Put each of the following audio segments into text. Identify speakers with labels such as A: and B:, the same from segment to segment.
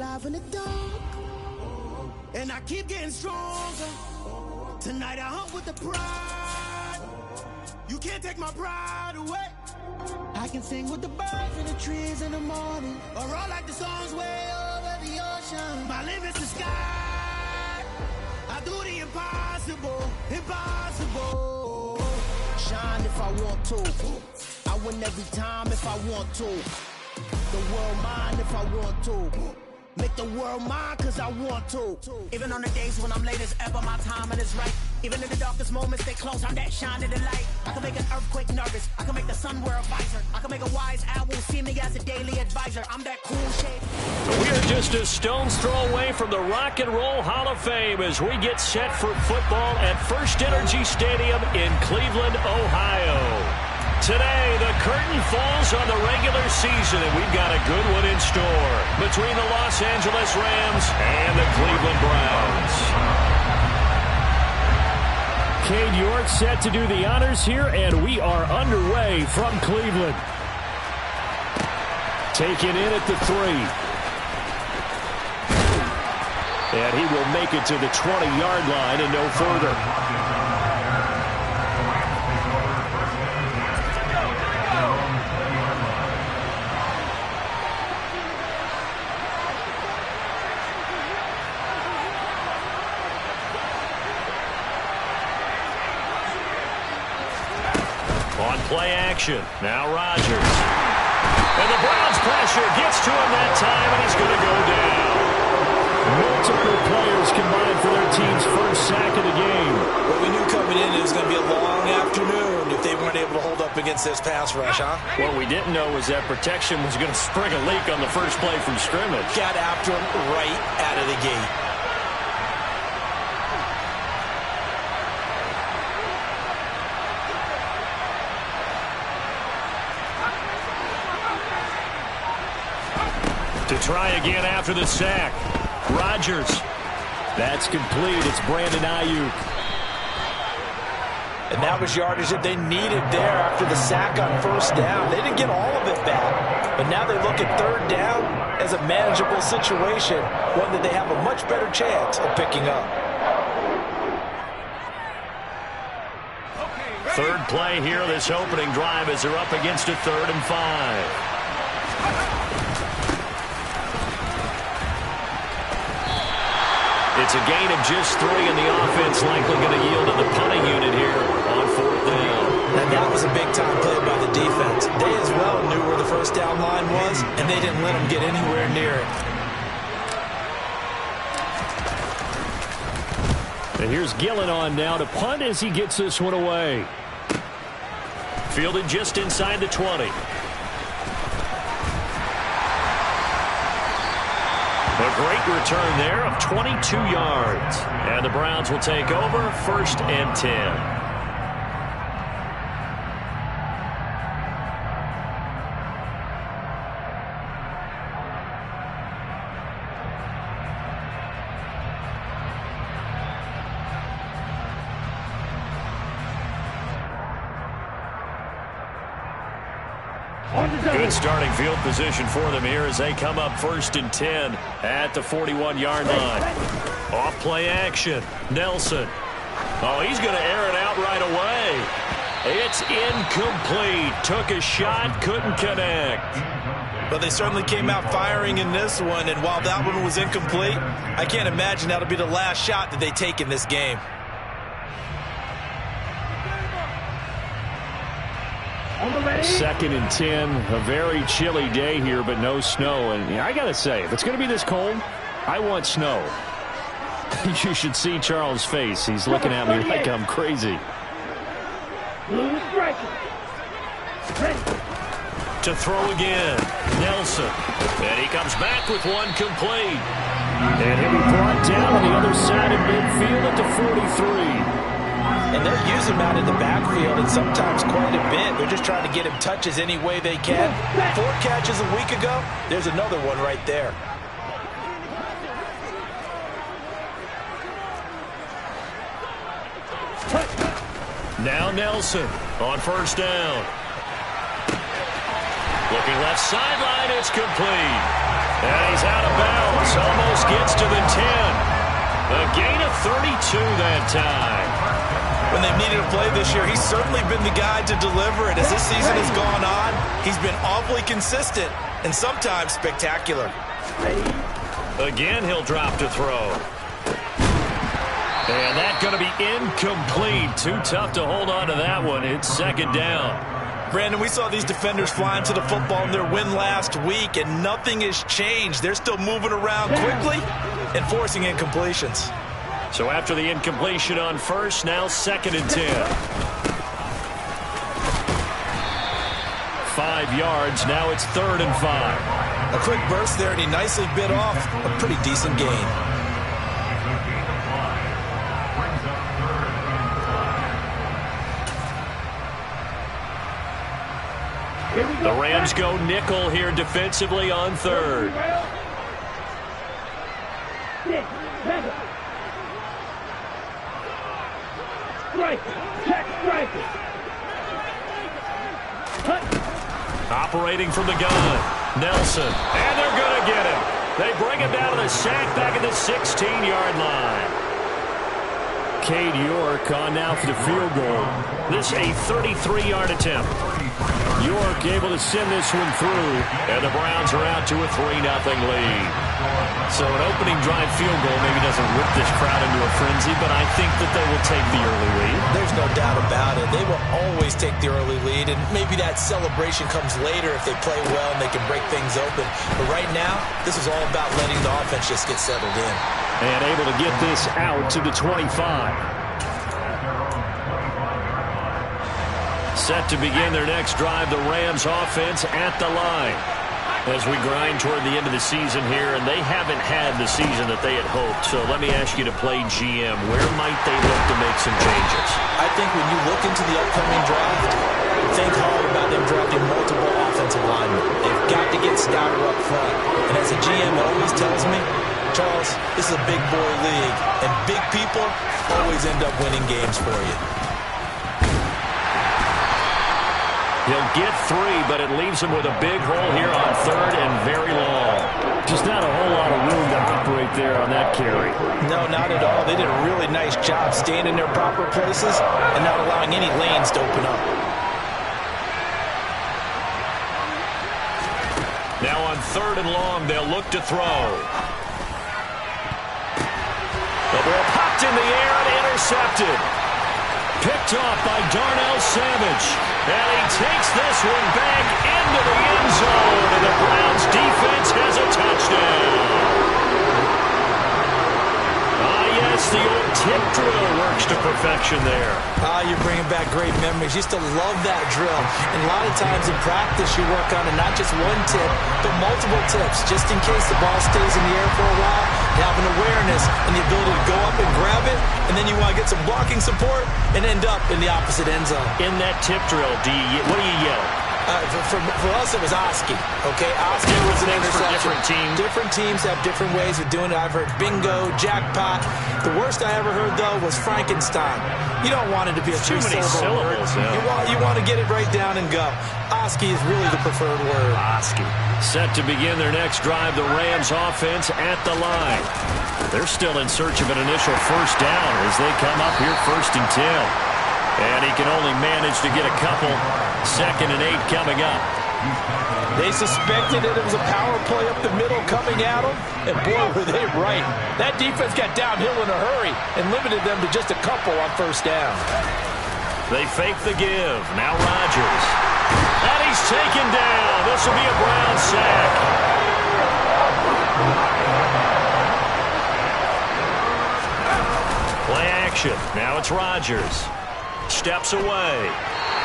A: alive in the dark, and I keep getting stronger. Tonight I hunt with the pride. You can't take my pride away. I can sing with the birds and the trees in the morning, or roll like the songs way over the ocean. My limit's the sky. I do the impossible, impossible. Shine if I want to. I win every time if I want to. The world mine if I want to. Make the world mine cause I want to. Even on the days when I'm late as ever, my timing is right. Even in the darkest moments, they close, I'm that shining the light. I can make an earthquake nervous. I can make the sun wear a visor. I can make a wise owl see me as a daily advisor. I'm that cool shade.
B: We are just a stone's throw away from the Rock and Roll Hall of Fame as we get set for football at First Energy Stadium in Cleveland, Ohio. Today, the curtain falls on the regular season, and we've got a good one in store between the Los Angeles Rams and the Cleveland Browns. Cade York set to do the honors here, and we are underway from Cleveland. Taken in at the 3. And he will make it to the 20-yard line and no further. Play action. Now Rodgers. And the Browns pressure gets to him that time, and he's going to go down. Multiple players combined for their team's first sack of the game.
C: What we knew coming in, it was going to be a long afternoon if they weren't able to hold up against this pass rush, huh?
B: What we didn't know was that protection was going to spring a leak on the first play from scrimmage.
C: Got after him right out of the gate.
B: To try again after the sack. Rodgers. That's complete. It's Brandon Ayuk.
C: And that was yardage that they needed there after the sack on first down. They didn't get all of it back. But now they look at third down as a manageable situation, one that they have a much better chance of picking up.
B: Third play here, this opening drive as they're up against a 3rd and 5. It's a gain of just 3, and the offense likely going to yield to the punting unit here on 4th down.
C: And that was a big-time play by the defense. They as well knew where the first down line was, and they didn't let them get anywhere near it.
B: And here's Gillen on now to punt as he gets this one away. Fielded just inside the 20. A great return there of 22 yards. And the Browns will take over 1st and 10. Good starting field position for them here as they come up 1st and 10 at the 41-yard line. Off play action. Nelson. Oh, he's going to air it out right away. It's incomplete. Took a shot, couldn't connect.
C: But they certainly came out firing in this one, and while that one was incomplete, I can't imagine that'll be the last shot that they take in this game.
B: Second and 10, a very chilly day here, but no snow. And I got to say, if it's going to be this cold, I want snow. You should see Charles' face. He's looking at me like I'm crazy. To throw again, Nelson. And he comes back with one complete. And he'll be brought down on the other side of midfield at the 43.
C: And they're using him out in the backfield, and sometimes quite a bit. They're just trying to get him touches any way they can. 4 catches a week ago. There's another one right there.
B: Now Nelson on 1st down. Looking left sideline, it's complete. And he's out of bounds. Almost gets to the 10. A gain of 32 that time.
C: When they've needed a play this year, he's certainly been the guy to deliver it. As this season has gone on, he's been awfully consistent and sometimes spectacular.
B: Again, he'll drop to throw. And that's going to be incomplete. Too tough to hold on to that one. It's second down.
C: Brandon, we saw these defenders flying to the football in their win last week, and nothing has changed. They're still moving around quickly and forcing incompletions.
B: So after the incompletion on first, now second and 10. 5 yards, now it's third and 5.
C: A quick burst there, and he nicely bit off a pretty decent gain.
B: The Rams go nickel here defensively on third. Operating from the gun, Nelson, and they're going to get him. They bring him down to the sack back at the 16-yard line. Cade York on now for the field goal. This a 33-yard attempt. York able to send this one through, and the Browns are out to a 3-0 lead. So an opening drive field goal maybe doesn't whip this crowd into a frenzy, but I think that they will take the early lead.
C: There's no doubt about it. They will always take the early lead, and maybe that celebration comes later if they play well and they can break things open. But right now, this is all about letting the offense just get settled in.
B: And able to get this out to the 25. Set to begin their next drive, the Rams offense at the line. As we grind toward the end of the season here, and they haven't had the season that they had hoped. So let me ask you to play GM. Where might they look to make some changes?
C: I think when you look into the upcoming draft, think hard about them drafting multiple offensive linemen. They've got to get stouter up front. And as a GM always tells me, Charles, this is a big boy league, and big people always end up winning games for you.
B: He'll get 3, but it leaves him with a big hole here on third and very long. Just not a whole lot of room to operate there on that carry.
C: No, not at all. They did a really nice job staying in their proper places and not allowing any lanes to open up.
B: Now on third and long, they'll look to throw. The ball popped in the air and intercepted. Picked off by Darnell Savage. And he takes this one back into the end zone. And the Browns defense has a touchdown. Yes, the old tip drill works to perfection there.
C: You're bringing back great memories. Used to love that drill. And a lot of times in practice you work on it, not just one tip, but multiple tips, just in case the ball stays in the air for a while. You have an awareness and the ability to go up and grab it, and then you want to get some blocking support and end up in the opposite end zone.
B: In that tip drill, what do you yell?
C: For us, it was Oski. Okay, Oski was an interception.
B: Different teams.
C: Different teams have different ways of doing it. I've heard bingo, jackpot. The worst I ever heard, though, was Frankenstein. You don't want it to be a three-syllable word.
B: Yeah.
C: You want to get it right down and go. Oski is really the preferred word.
B: Oski. Set to begin their next drive, the Rams offense at the line. They're still in search of an initial first down as they come up here first and 10. And he can only manage to get a couple. Second and 8 coming up.
C: They suspected that it was a power play up the middle coming at them, and boy, were they right. That defense got downhill in a hurry and limited them to just a couple on first down.
B: They fake the give. Now Rodgers. And he's taken down. This will be a Brown sack. Play action. Now it's Rodgers. Steps away.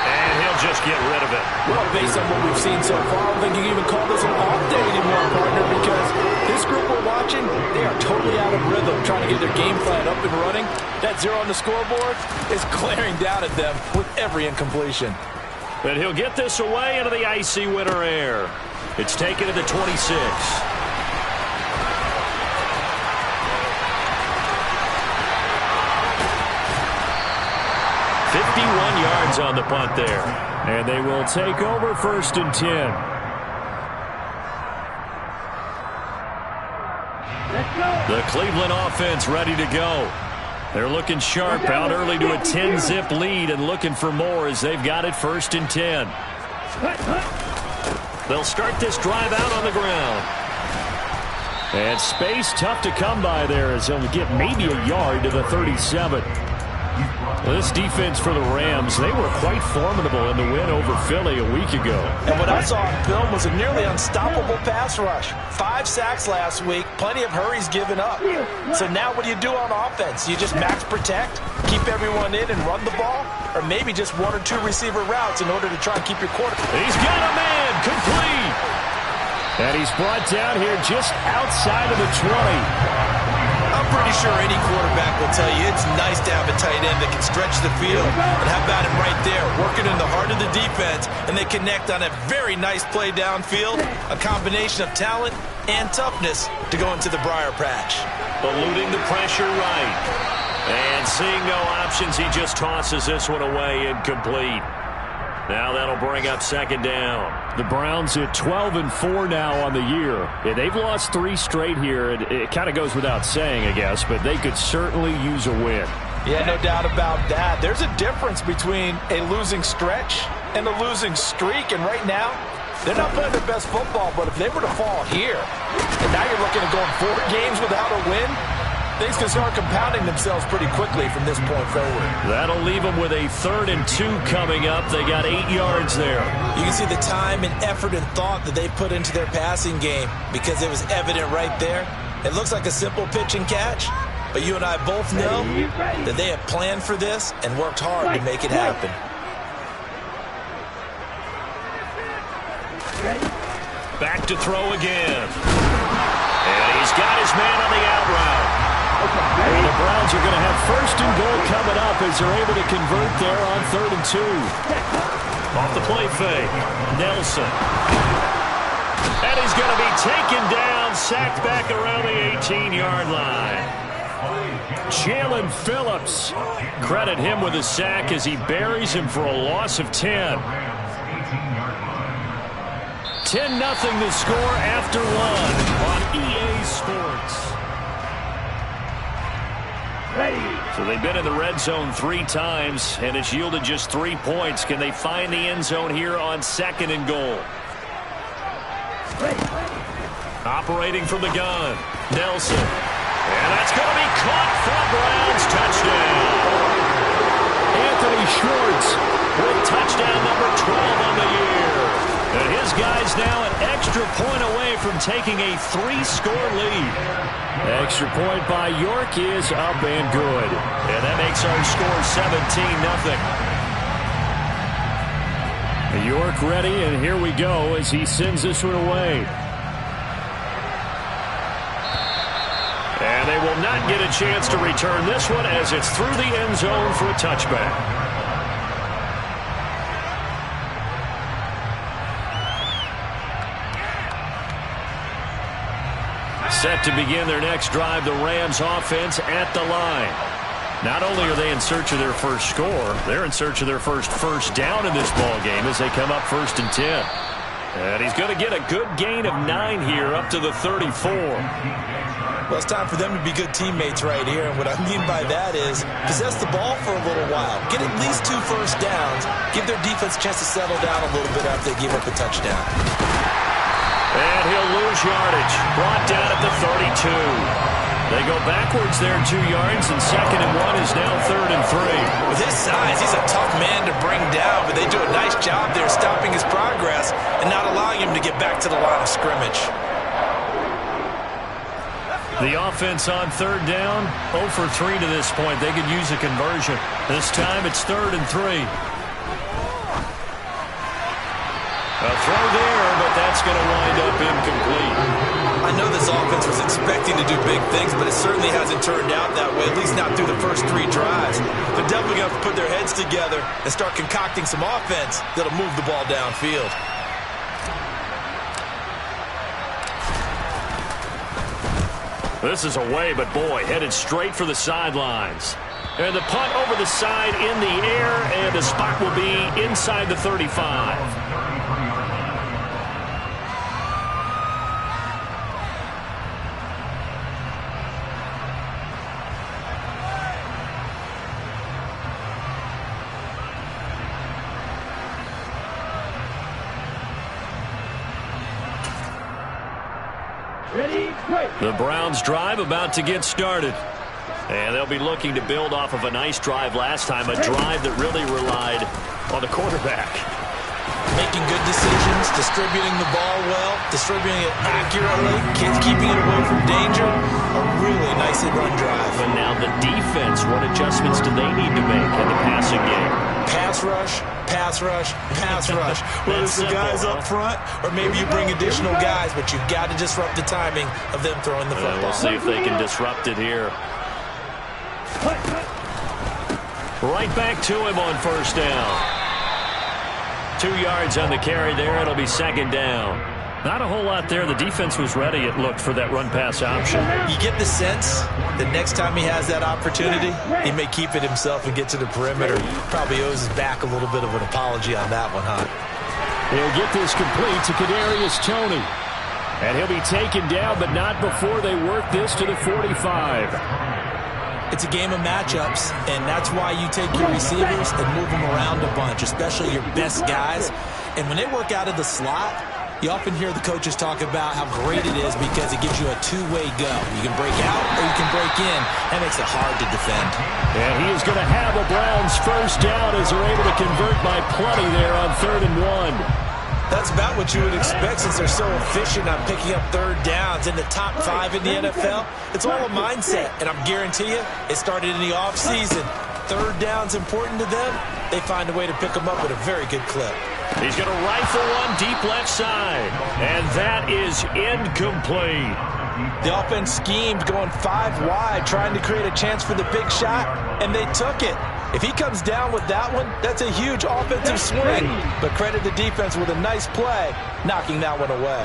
B: And he'll just get rid of it.
C: Well, based on what we've seen so far, I don't think you can even call this an off day anymore, partner, because this group we're watching, they are totally out of rhythm, trying to get their game plan up and running. That 0 on the scoreboard is glaring down at them with every incompletion.
B: But he'll get this away into the icy winter air. It's taken to the 26. 51 yards on the punt there. And they will take over first and 10. The Cleveland offense ready to go. They're looking sharp, out early to a 10-zip lead and looking for more as they've got it 1st and 10. They'll start this drive out on the ground. And space tough to come by there as they'll get maybe a yard to the 37. This defense for the Rams, they were quite formidable in the win over Philly a week ago.
C: And what I saw on film was a nearly unstoppable pass rush. 5 sacks last week, plenty of hurries given up. So now what do you do on offense? You just max protect, keep everyone in and run the ball? Or maybe just 1 or 2 receiver routes in order to try and keep your quarterback?
B: He's got a man, complete. And he's brought down here just outside of the 20.
D: I'm pretty sure any quarterback will tell you it's nice to have a tight end that can stretch the field. And how about him right there, working in the heart of the defense, and they connect on a very nice play downfield, a combination of talent and toughness to go into the briar patch.
B: Eluding the pressure right. And seeing no options, he just tosses this one away, incomplete. Now that'll bring up 2nd down. The Browns at 12-4 now on the year. Yeah, they've lost 3 straight here. It kind of goes without saying, I guess, but they could certainly use a win.
C: Yeah, no doubt about that. There's a difference between a losing stretch and a losing streak, and right now, they're not playing their best football, but if they were to fall here, and now you're looking at going 4 games without a win, things can start compounding themselves pretty quickly from this point forward.
B: That'll leave them with a 3rd and 2 coming up. They got 8 yards there.
D: You can see the time and effort and thought that they put into their passing game because it was evident right there. It looks like a simple pitch and catch, but you and I both know that they have planned for this and worked hard to make it happen.
B: Back to throw again. And he's got his man on the out route. And the Browns are going to have 1st and goal coming up as they're able to convert there on 3rd and 2. Off the play fake, Nelson. And he's going to be taken down, sacked back around the 18-yard line. Jalen Phillips, credit him with a sack as he buries him for a loss of 10. 10-0 the score after 1 on EA Sports. So they've been in the red zone 3 times, and it's yielded just 3 points. Can they find the end zone here on 2nd and goal? Operating from the gun, Nelson. And that's going to be caught for a Browns touchdown. Anthony Schwartz with touchdown number 12 on the year. And his guy's now an extra point away from taking a 3-score lead. Extra point by York is up and good. And that makes our score 17-0. York ready, and here we go as he sends this one away. And they will not get a chance to return this one as it's through the end zone for a touchback. Set to begin their next drive, the Rams offense at the line. Not only are they in search of their first score, they're in search of their first down in this ball game as they come up 1st and 10. And he's going to get a good gain of 9 here up to the 34.
D: Well, it's time for them to be good teammates right here, and what I mean by that is possess the ball for a little while, get at least 2 first downs, give their defense a chance to settle down a little bit after they give up a touchdown.
B: And he'll lose yardage. Brought down at the 32. They go backwards there 2 yards, and 2nd and 1 is now 3rd and 3.
D: With his size, he's a tough man to bring down, but they do a nice job there stopping his progress and not allowing him to get back to the line of scrimmage.
B: The offense on 3rd down, 0 for 3 to this point. They could use a conversion. This time it's 3rd and 3. A throw there, but that's going to wind up incomplete.
D: I know this offense was expecting to do big things, but it certainly hasn't turned out that way, at least not through the first 3 drives. They're definitely going to have to put their heads together and start concocting some offense that'll move the ball downfield.
B: This is away, but boy, headed straight for the sidelines. And the punt over the side in the air, and the spot will be inside the 35. The Browns drive about to get started. And they'll be looking to build off of a nice drive last time, a drive that really relied on the quarterback.
C: Making good decisions, distributing the ball well, distributing it accurately, keeping it away from danger. A really nicely run drive.
B: But now the defense, what adjustments do they need to make in the passing game?
C: Pass rush, pass rush, pass rush. Whether it's the guys up front or maybe you bring additional guys, but you've got to disrupt the timing of them throwing the football.
B: We'll see if they can disrupt it here. Right back to him on first down. 2 yards on the carry there. It'll be second down. Not a whole lot there. The defense was ready, it looked, for that run-pass option.
C: You get the sense that next time he has that opportunity, he may keep it himself and get to the perimeter. Probably owes his back a little bit of an apology on that one, huh?
B: He'll get this complete to Kadarius Toney. And he'll be taken down, but not before they work this to the 45.
C: It's a game of matchups, and that's why you take your receivers and move them around a bunch, especially your best guys. And when they work out of the slot, you often hear the coaches talk about how great it is because it gives you a two-way go. You can break out or you can break in. That makes it hard to defend.
B: And he is going to have a Browns first down as they're able to convert by plenty there on 3rd and 1.
C: That's about what you would expect since they're so efficient on picking up third downs. In the top 5 in the NFL, it's all a mindset. And I guarantee you, it started in the offseason. Third down's important to them. They find a way to pick them up at a very good clip.
B: He's going to rifle one deep left side. And that is incomplete.
C: The offense schemed going 5 wide, trying to create a chance for the big shot, and they took it. If he comes down with that one, that's a huge offensive swing. But credit the defense with a nice play, knocking that one away.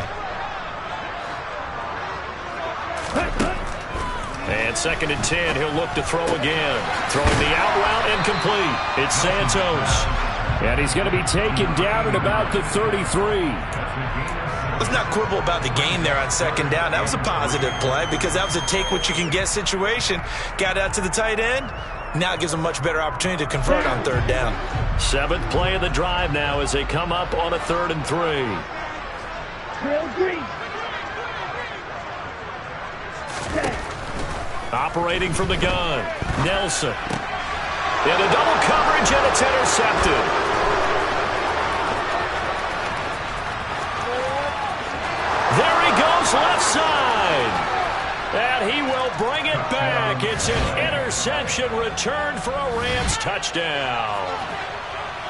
B: And 2nd and 10, he'll look to throw again. Throwing the out route incomplete. It's Santos. And he's going to be taken down at about the 33.
C: Let's not quibble about the gain there on 2nd down. That was a positive play because that was a take-what-you-can-get situation. Got out to the tight end. Now it gives them a much better opportunity to convert on 3rd down.
B: 7th play of the drive now as they come up on a 3rd and 3. Operating from the gun, Nelson. And a double coverage, and it's intercepted. There he goes, left side. And he will bring it back. It's an interception return for a Rams touchdown.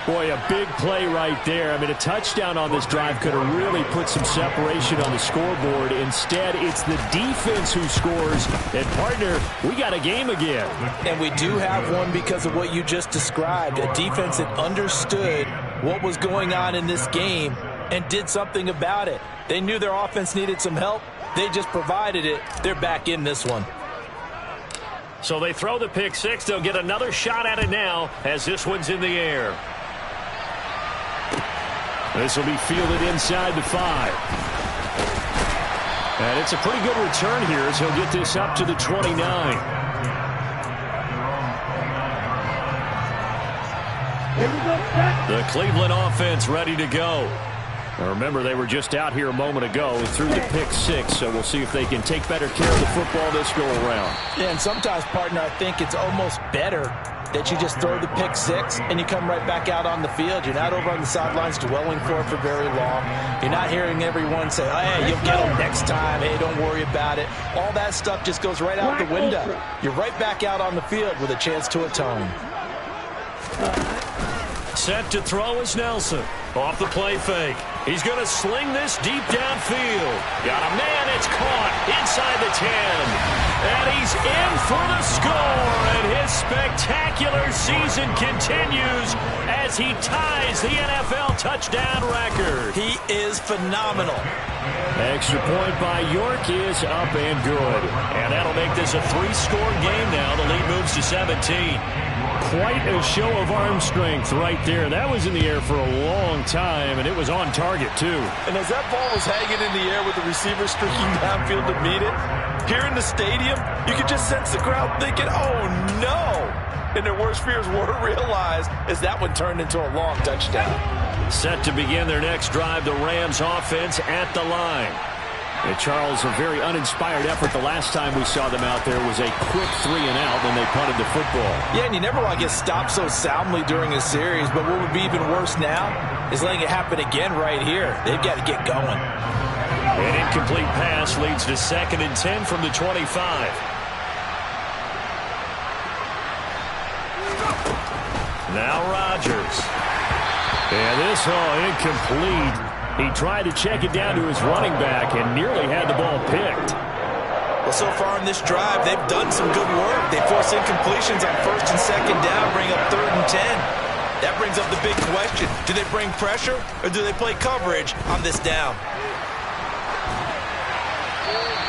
B: Boy, a big play right there. I mean, a touchdown on this drive could have really put some separation on the scoreboard. Instead, it's the defense who scores. And, partner, we got a game again.
C: And we do have one because of what you just described. A defense that understood what was going on in this game and did something about it. They knew their offense needed some help. They just provided it. They're back in this one.
B: So they throw the pick six. They'll get another shot at it now as this one's in the air. This will be fielded inside the 5. And it's a pretty good return here as he'll get this up to the 29. The Cleveland offense ready to go. Now remember, they were just out here a moment ago and threw the pick six, so we'll see if they can take better care of the football this go around.
C: Yeah, and sometimes, partner, I think it's almost better that you just throw the pick six and you come right back out on the field. You're not over on the sidelines dwelling for very long. You're not hearing everyone say, hey, you'll get them next time. Hey, don't worry about it. All that stuff just goes right out the window. You're right back out on the field with a chance to atone.
B: Set to throw is Nelson. Off the play fake. He's going to sling this deep downfield. Got a man. It's caught inside the 10. And he's in for the score. And his spectacular season continues as he ties the NFL touchdown record.
C: He is phenomenal.
B: Extra point by York is up and good. And that'll make this a 3-score game now. The lead moves to 17. Quite a show of arm strength right there. That was in the air for a long time, and it was on target, too.
C: And as that ball was hanging in the air with the receiver streaking downfield to meet it, here in the stadium, you could just sense the crowd thinking, oh, no. And their worst fears were realized as that one turned into a long touchdown.
B: Set to begin their next drive, the Rams offense at the line. And Charles, a very uninspired effort the last time we saw them out there was a quick 3-and-out when they punted the football.
C: Yeah, and you never want to get stopped so soundly during a series, but what would be even worse now is letting it happen again right here. They've got to get going.
B: An incomplete pass leads to 2nd and 10 from the 25. Now Rodgers. And this, incomplete. He tried to check it down to his running back and nearly had the ball picked.
D: Well, so far in this drive, they've done some good work. They force incompletions on 1st and 2nd down, bring up 3rd and 10. That brings up the big question. Do they bring pressure or do they play coverage on this down?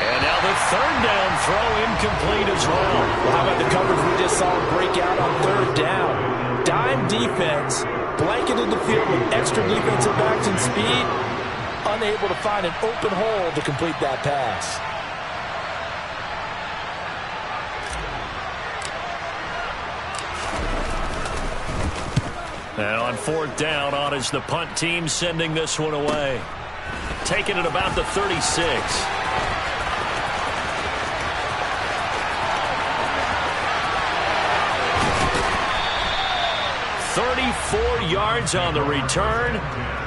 B: And now the 3rd down throw incomplete as well.
C: Well, how about the coverage we just saw break out on 3rd down? Dime defense, blanketed the field with extra defensive backs and speed, unable to find an open hole to complete that pass.
B: And on 4th down, on is the punt team sending this one away. Taking it about the 36. 34 yards on the return,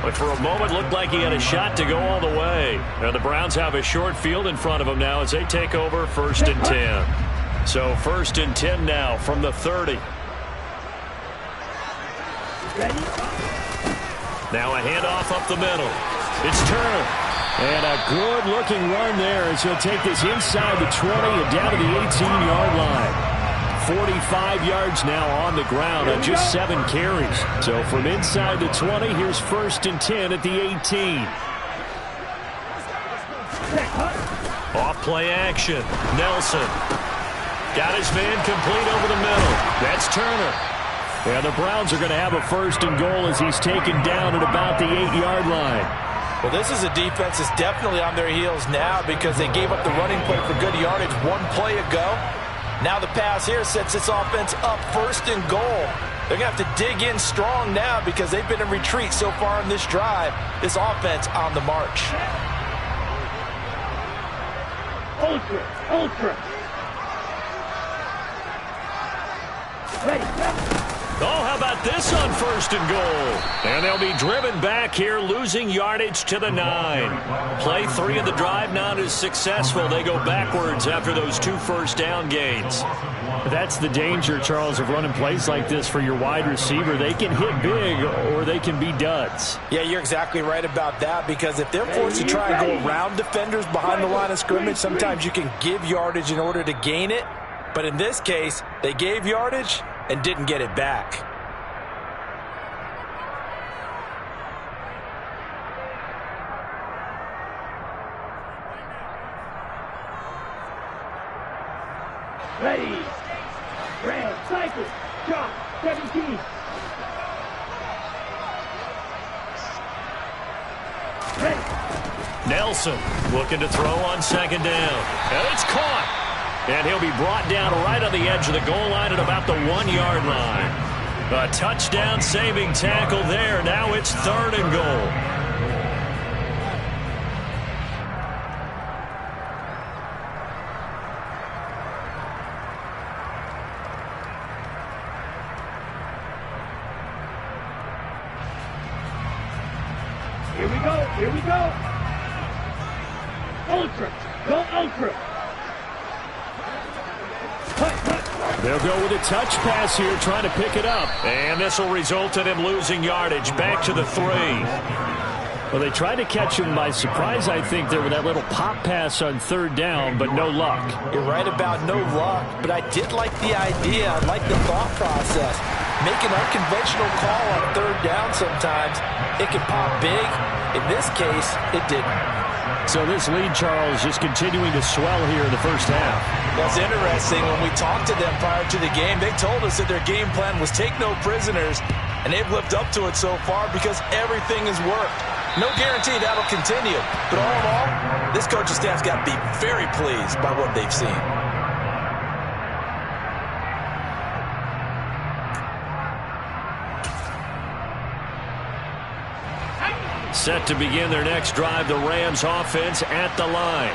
B: but for a moment looked like he had a shot to go all the way. And the Browns have a short field in front of them now as they take over 1st and 10. So 1st and 10 now from the 30. Now a handoff up the middle. It's Turner. And a good-looking run there as he'll take this inside the 20 and down to the 18-yard line. 45 yards now on the ground on just 7 carries. So from inside the 20, here's 1st and 10 at the 18. Off play action. Nelson. Got his man complete over the middle. That's Turner. And the Browns are going to have a 1st and goal as he's taken down at about the 8-yard line.
C: Well, this is a defense that's definitely on their heels now because they gave up the running play for good yardage 1 play ago. Now the pass here sets this offense up 1st and goal. They're going to have to dig in strong now because they've been in retreat so far in this drive. This offense on the march.
E: Ultra. Ready.
B: Oh, how about this on 1st and goal? And they'll be driven back here, losing yardage to the 9. Play 3 of the drive not as successful. They go backwards after those 2 first down gains. That's the danger, Charles, of running plays like this for your wide receiver. They can hit big or they can be duds.
C: Yeah, you're exactly right about that because if they're forced to try and go around defenders behind the line of scrimmage, sometimes you can give yardage in order to gain it. But in this case, they gave yardage and didn't get it back.
E: Ready. Red, cycle, drop, 17. Ready.
B: Nelson looking to throw on 2nd down. And it's caught. And he'll be brought down right on the edge of the goal line at about the 1-yard line. A touchdown saving tackle there. Now it's 3rd and goal.
E: Here we go. Ultra. Go Ultra.
B: They'll go with a touch pass here, trying to pick it up. And this will result in him losing yardage back to the 3. Well, they tried to catch him by surprise, I think, there with that little pop pass on 3rd down, but no luck.
C: You're right about no luck, but I did like the idea. I like the thought process. Make an unconventional call on 3rd down sometimes. It can pop big. In this case, it didn't.
B: So this lead, Charles, just continuing to swell here in the first half.
C: That's interesting. When we talked to them prior to the game, they told us that their game plan was take no prisoners, and they've lived up to it so far because everything has worked. No guarantee that'll continue, but all in all, this coaching staff's got to be very pleased by what they've seen.
B: Set to begin their next drive, the Rams offense at the line.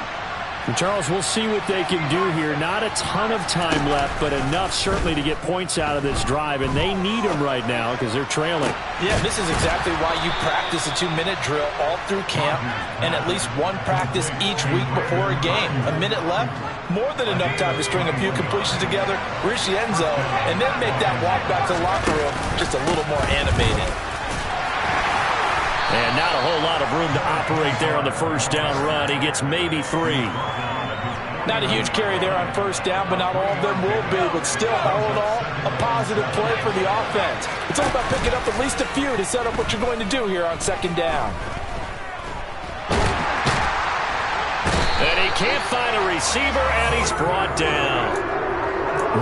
F: And Charles, we'll see what they can do here. Not a ton of time left, but enough certainly to get points out of this drive, and they need them right now because they're trailing.
C: Yeah, this is exactly why you practice a 2-minute drill all through camp and at least one practice each week before a game. A minute left, more than enough time to string a few completions together, reach the end zone, and then make that walk back to the locker room just a little more animated.
B: And not a whole lot of room to operate there on the first down run. He gets maybe 3.
C: Not a huge carry there on first down, but not all of them will be. But still, all in all, a positive play for the offense. It's all about picking up at least a few to set up what you're going to do here on second down.
B: And he can't find a receiver, and he's brought down.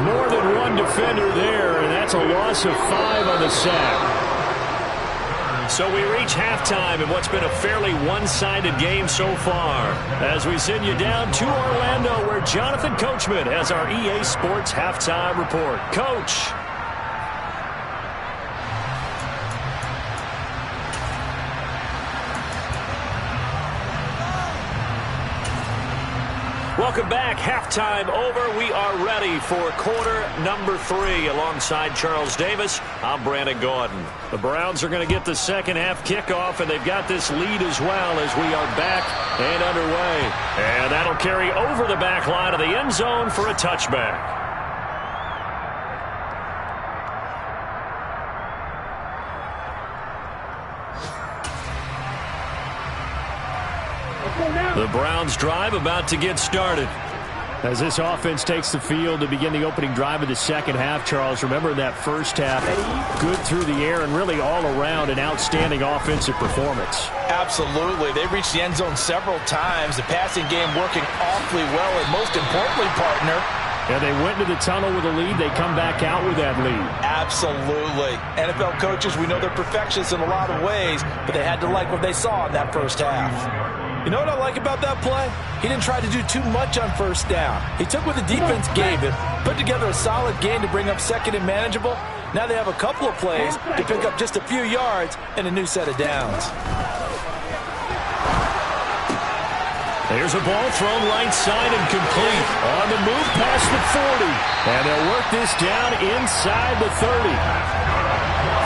F: More than one defender there, and that's a loss of 5 on the sack.
B: So we reach halftime in what's been a fairly one-sided game so far, as we send you down to Orlando, where Jonathan Coachman has our EA Sports Halftime Report. Coach. Welcome back. Halftime over. We are ready for quarter number 3. Alongside Charles Davis, I'm Brandon Gaudin. The Browns are going to get the second half kickoff, and they've got this lead as well as we are back and underway. And that'll carry over the back line of the end zone for a touchback. The Browns drive about to get started.
F: As this offense takes the field to begin the opening drive of the second half, Charles, remember that first half, good through the air and really all around an outstanding offensive performance.
C: Absolutely. They reached the end zone several times. The passing game working awfully well, and most importantly, partner,
F: and they went to the tunnel with a lead. They come back out with that lead.
C: Absolutely. NFL coaches, we know they're perfectionists in a lot of ways, but they had to like what they saw in that first half. You know what I like about that play? He didn't try to do too much on first down. He took what the defense gave him, put together a solid game to bring up second and manageable. Now they have a couple of plays to pick up just a few yards and a new set of downs.
B: There's a ball thrown right side and complete. On the move past the 40. And they'll work this down inside the 30.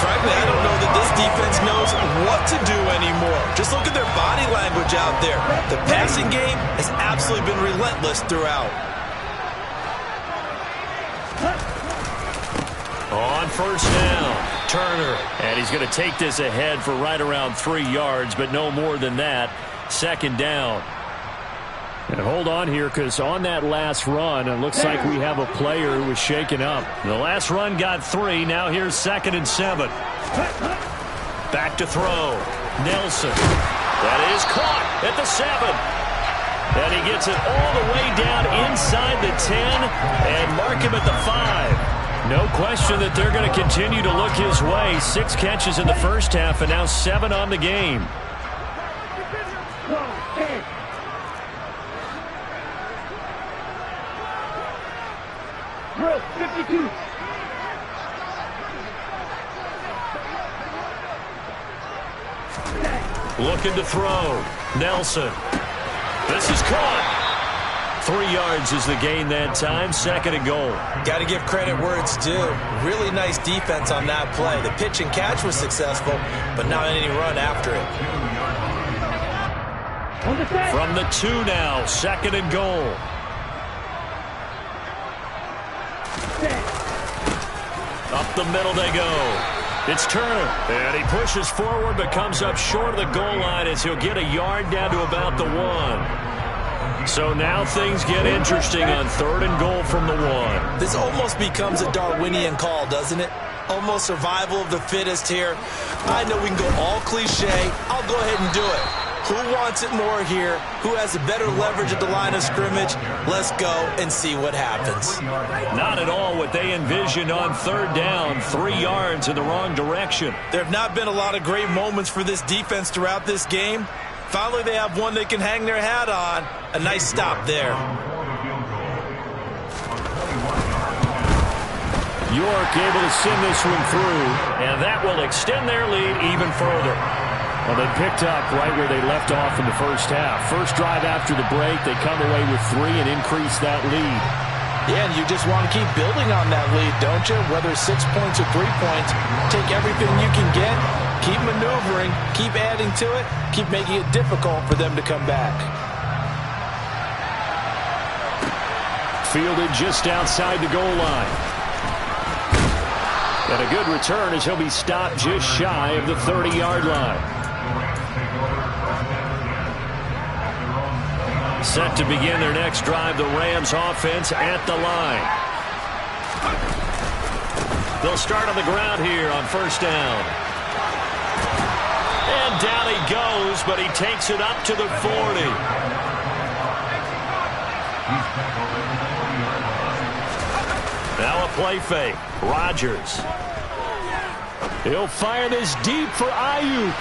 D: Frankly, I don't know that this defense knows what to do anymore. Just look at their body language out there. The passing game has absolutely been relentless throughout.
B: On first down, Turner. And he's going to take this ahead for right around 3 yards, but no more than that. Second down.
F: And hold on here, because on that last run, it looks like we have a player who was shaken up.
B: The last run got 3. Now here's 2nd and 7. Back to throw. Nelson. That is caught at the 7. And he gets it all the way down inside the 10 and mark him at the 5. No question that they're going to continue to look his way. 6 catches in the first half and now 7 on the game.
E: Drill 52.
B: Looking to throw. Nelson. This is caught. 3 yards is the gain that time. 2nd and goal.
D: Got to give credit where it's due. Really nice defense on that play. The pitch and catch was successful, but not any run after it.
B: From the 2 now. 2nd and goal. Up the middle they go. It's Turner. And he pushes forward but comes up short of the goal line as he'll get a yard down to about the 1. So now things get interesting on 3rd and goal from the 1.
D: This almost becomes a Darwinian call, doesn't it? Almost survival of the fittest here. I know we can go all cliche. I'll go ahead and do it. Who wants it more here? Who has a better leverage at the line of scrimmage? Let's go and see what happens.
B: Not at all what they envisioned on 3rd down. 3 yards in the wrong direction.
D: There have not been a lot of great moments for this defense throughout this game. Finally, they have one they can hang their hat on. A nice stop there.
B: York able to send this one through, and that will extend their lead even further.
F: Well, they picked up right where they left off in the first half. First drive after the break, they come away with 3 and increase that lead.
C: Yeah, and you just want to keep building on that lead, don't you? Whether it's 6 points or 3 points, take everything you can get, keep maneuvering, keep adding to it, keep making it difficult for them to come back.
F: Fielded just outside the goal line. And a good return as he'll be stopped just shy of the 30-yard line. Set to begin their next drive, the Rams offense at the line. They'll start on the ground here on first down. And down he goes, but he takes it up to the 40. Now a play fake. Rodgers. He'll fire this deep for Ayuk.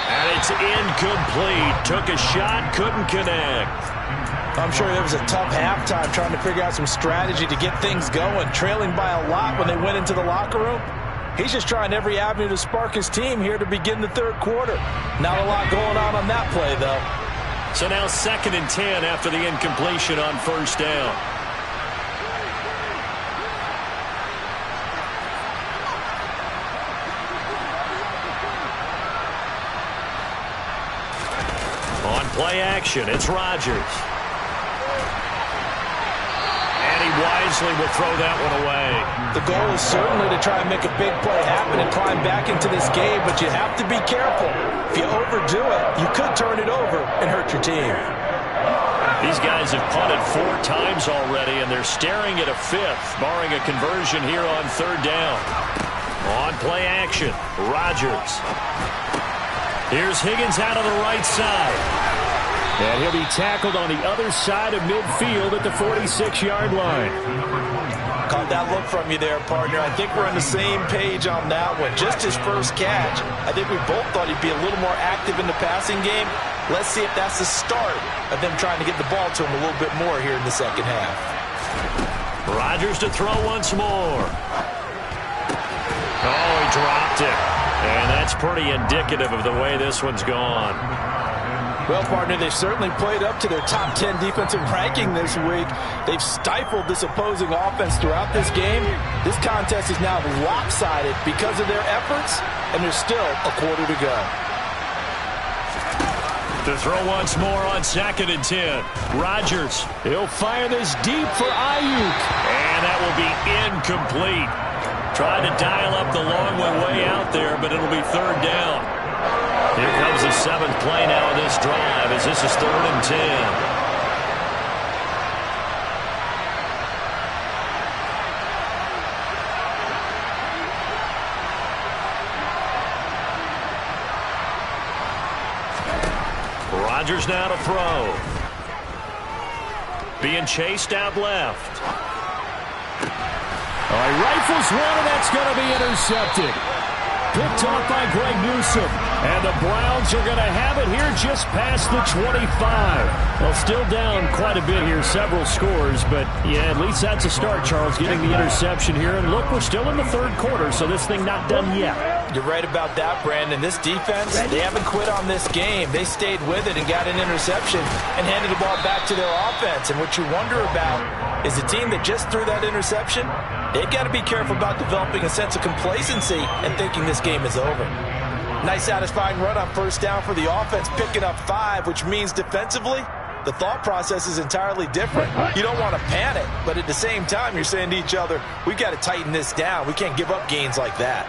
F: And it's incomplete. Took a shot, couldn't connect.
C: I'm sure there was a tough halftime trying to figure out some strategy to get things going, trailing by a lot when they went into the locker room. He's just trying every avenue to spark his team here to begin the third quarter. Not a lot going on that play, though.
F: So now 2nd and 10 after the incompletion on first down. On play action, it's Rodgers. And he wisely will throw that one away.
C: The goal is certainly to try and make a big play happen and climb back into this game, but you have to be careful. If you overdo it, you could turn it over and hurt your team.
F: These guys have punted 4 times already, and they're staring at a 5th, barring a conversion here on third down. On play action, Rodgers. Here's Higgins out on the right side. And he'll be tackled on the other side of midfield at the 46-yard line.
C: Caught that look from you there, partner. I think we're on the same page on that one. Just his first catch. I think we both thought he'd be a little more active in the passing game. Let's see if that's the start of them trying to get the ball to him a little bit more here in the second half.
F: Rodgers to throw once more. Oh, he dropped it. And that's pretty indicative of the way this one's gone.
C: Well, partner, they've certainly played up to their top 10 defensive ranking this week. They've stifled this opposing offense throughout this game. This contest is now lopsided because of their efforts, and there's still a quarter to go.
F: To throw once more on 2nd and 10. Rodgers. He'll fire this deep for Ayuk. And that will be incomplete. Tried to dial up the long way out there, but it'll be third down. Here comes the 7th play now of this drive as this is 3rd and 10. Rodgers now to throw. Being chased out left. All right, rifles one, and that's going to be intercepted. Picked off by Greg Newsome. And the Browns are going to have it here just past the 25. Well, still down quite a bit here, several scores. But, yeah, at least that's a start, Charles, getting the interception here. And, look, we're still in the third quarter, so this thing not done yet.
C: You're right about that, Brandon. This defense, they haven't quit on this game. They stayed with it and got an interception and handed the ball back to their offense. And what you wonder about is the team that just threw that interception, they've got to be careful about developing a sense of complacency and thinking this game is over. Nice satisfying run on first down for the offense, picking up 5, which means defensively, the thought process is entirely different. You don't want to panic, but at the same time, you're saying to each other, we've got to tighten this down. We can't give up gains like that.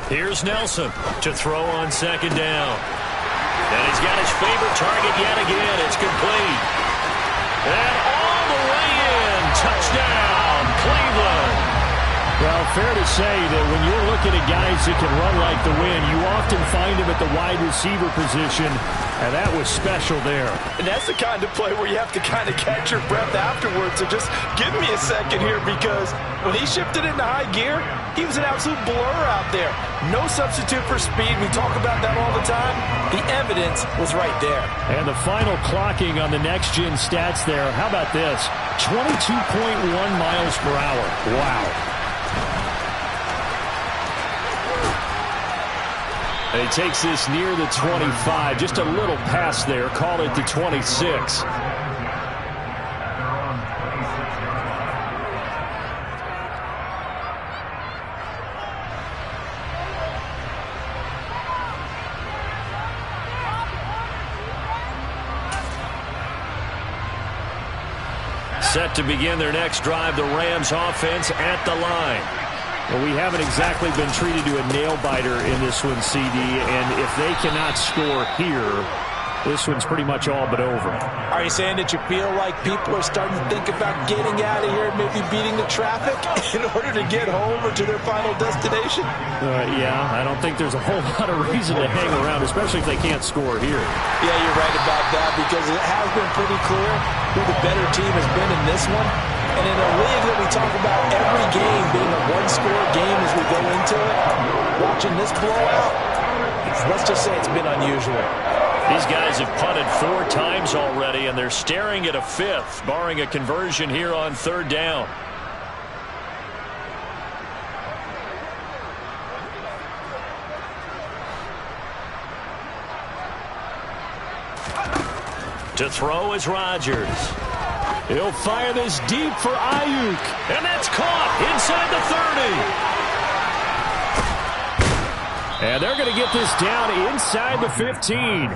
F: Here's Nelson to throw on 2nd down. And he's got his favorite target yet again. It's complete. And all the way in. Touchdown, Cleveland. Well, fair to say that when you're looking at guys that can run like the wind, you often find them at the wide receiver position, and that was special there.
C: And that's the kind of play where you have to kind of catch your breath afterwards. So just give me a second here, because when he shifted into high gear, he was an absolute blur out there. No substitute for speed. We talk about that all the time. The evidence was right there.
F: And the final clocking on the next-gen stats there, how about this? 22.1 miles per hour. Wow.
B: And he takes this near the 25. Just a little pass there. Call it the 26. Set to begin their next drive, the Rams offense at the line. Well, we haven't exactly been treated to a nail-biter in this one, CD, and if they cannot score here, this one's pretty much all but over.
C: Are you saying that you feel like people are starting to think about getting out of here and maybe beating the traffic in order to get home or to their final destination?
B: Yeah, I don't think there's a whole lot of reason to hang around, especially if they can't score here.
C: Yeah, you're right about that because it has been pretty clear who the better team has been in this one. And in a league that we talk about every game being a one-score game as we go into it, watching this blowout, let's just say it's been unusual.
B: These guys have punted 4 times already, and they're staring at a 5th, barring a conversion here on 3rd down. To throw is Rodgers. He'll fire this deep for Ayuk. And that's caught inside the 30. And they're going to get this down inside the 15.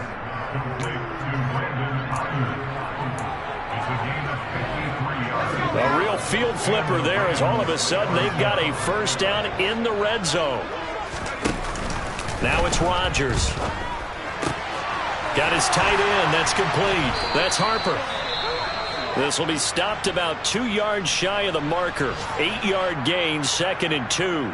B: A real field flipper there as all of a sudden they've got a first down in the red zone. Now it's Rodgers. Got his tight end. That's complete. That's Harper. This will be stopped about 2 yards shy of the marker. 8-yard gain, 2nd and 2.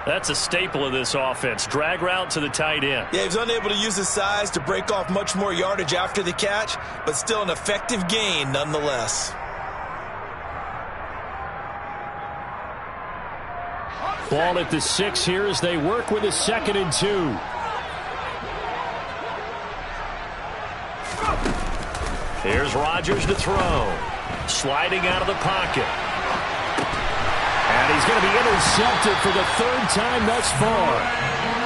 B: That's a staple of this offense. Drag route to the tight end.
D: Yeah, he was unable to use his size to break off much more yardage after the catch, but still an effective gain nonetheless.
B: Ball at the 6 here as they work with a 2nd and 2. Here's Rodgers to throw. Sliding out of the pocket. And he's going to be intercepted for the 3rd time thus far.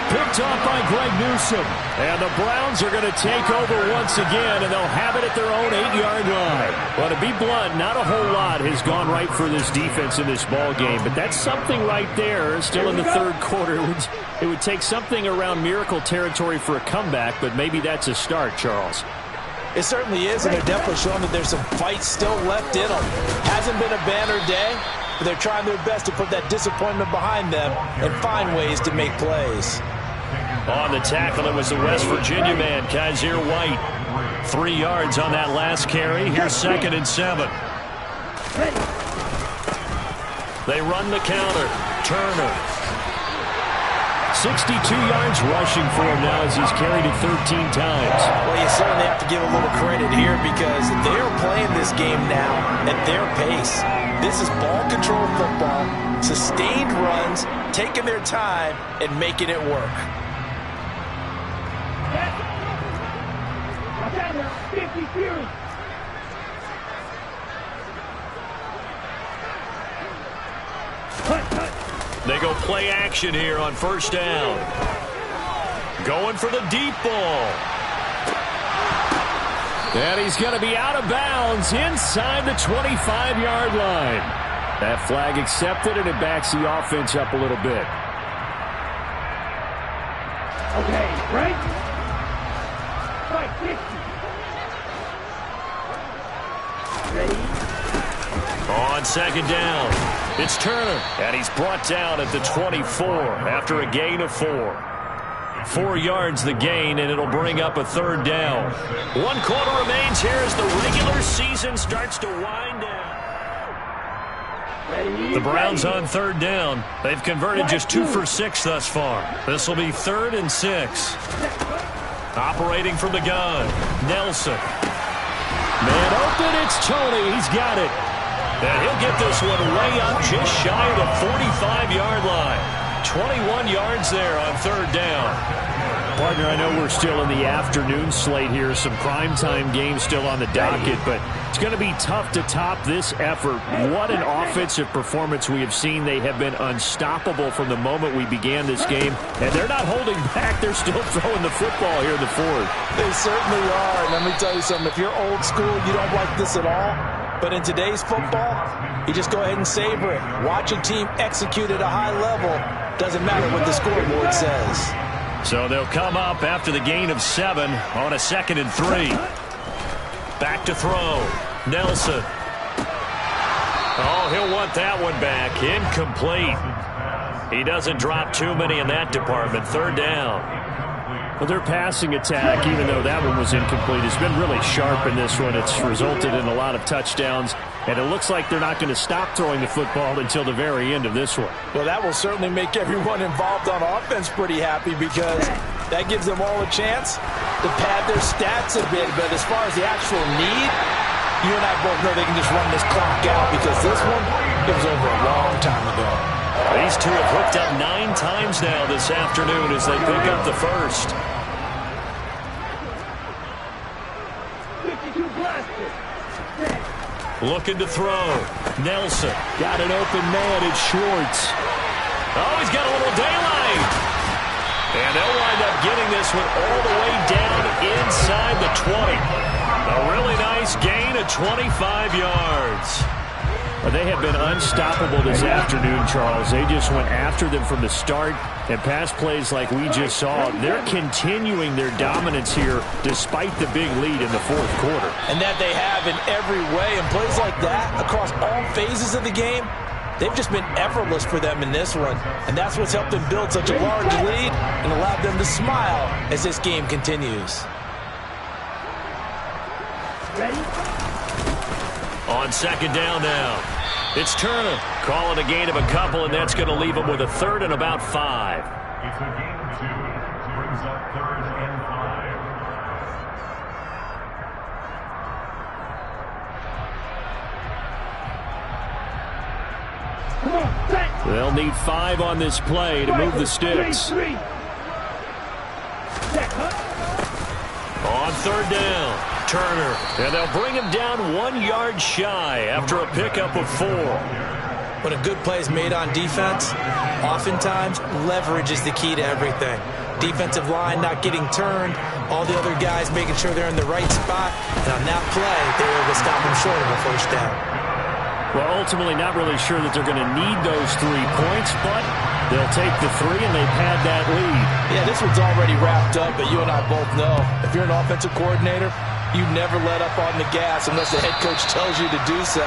B: Picked off by Greg Newsome. And the Browns are going to take over once again, and they'll have it at their own 8-yard line. Well, to be blunt, not a whole lot has gone right for this defense in this ball game, but that's something right there. Still in the 3rd quarter. It would take something around miracle territory for a comeback, but maybe that's a start, Charles.
C: It certainly is, and they're definitely showing that there's some fight still left in them. Hasn't been a banner day, but they're trying their best to put that disappointment behind them and find ways to make plays.
B: On the tackle, it was the West Virginia man, Kaiser White. 3 yards on that last carry. Here's 2nd and 7. They run the counter. Turner. 62 yards rushing for him now as he's carried it 13 times.
C: Well, you certainly have to give a little credit here because they're playing this game now at their pace. This is ball control football, sustained runs, taking their time, and making it work.
B: They go play action here on 1st down. Going for the deep ball. And he's going to be out of bounds inside the 25-yard line. That flag accepted, and it backs the offense up a little bit.
E: Okay, right? Fight 50. Ready?
B: On 2nd down, it's Turner, and he's brought down at the 24 after a gain of 4. 4 yards the gain, and it'll bring up a 3rd down. 1 quarter remains here as the regular season starts to wind down.
E: Ready?
B: The Browns on 3rd down. They've converted just 2 for 6 thus far. This will be 3rd and 6. Operating from the gun, Nelson. Man open, it's Tony. He's got it. And he'll get this one way up just shy of the 45-yard line. 21 yards there on 3rd down. Partner, I know we're still in the afternoon slate here. Some primetime games still on the docket, but it's going to be tough to top this effort. What an offensive performance we have seen. They have been unstoppable from the moment we began this game, and they're not holding back. They're still throwing the football here in the fourth.
C: They certainly are. And let me tell you something. If you're old school, you don't like this at all. But in today's football, you just go ahead and savor it. Watch a team execute at a high level. Doesn't matter what the scoreboard says.
B: So they'll come up after the gain of 7 on a 2nd and 3. Back to throw. Nelson. Oh, he'll want that one back. Incomplete. He doesn't drop too many in that department. 3rd down. Well, their passing attack, even though that one was incomplete, has been really sharp in this one. It's resulted in a lot of touchdowns, and it looks like they're not going to stop throwing the football until the very end of this one.
C: Well, that will certainly make everyone involved on offense pretty happy because that gives them all a chance to pad their stats a bit. But as far as the actual need, you and I both know they can just run this clock out because this one, it was over a long time ago.
B: These two have hooked up 9 times now this afternoon as they pick up the first. Looking to throw. Nelson got an open man. It's Schwartz. Oh, he's got a little daylight. And they'll wind up getting this one all the way down inside the 20. A really nice gain of 25 yards. Well, they have been unstoppable this afternoon, Charles. They just went after them from the start, and pass plays like we just saw, they're continuing their dominance here despite the big lead in the 4th quarter.
C: And that they have in every way, and plays like that across all phases of the game, they've just been effortless for them in this one. And that's what's helped them build such a large lead and allowed them to smile as this game continues.
E: Ready?
B: On 2nd down now, it's Turner calling a gain of a couple, and that's going to leave him with a 3rd and about 5.
G: It's a gain of 2. Brings up 3rd and 5.
E: Come on, set.
B: They'll need 5 on this play to move the sticks.
E: 3. Set, huh?
B: On 3rd down, Turner, and they'll bring him down 1 yard shy after a pickup of 4.
C: When a good play is made on defense, oftentimes leverage is the key to everything. Defensive line not getting turned, all the other guys making sure they're in the right spot, and on that play, they were able to stop them short of a 1st down.
B: Well, ultimately not really sure that they're going to need those 3 points, but they'll take the 3 and they've had that lead.
C: Yeah, this one's already wrapped up, but you and I both know if you're an offensive coordinator, you never let up on the gas unless the head coach tells you to do so.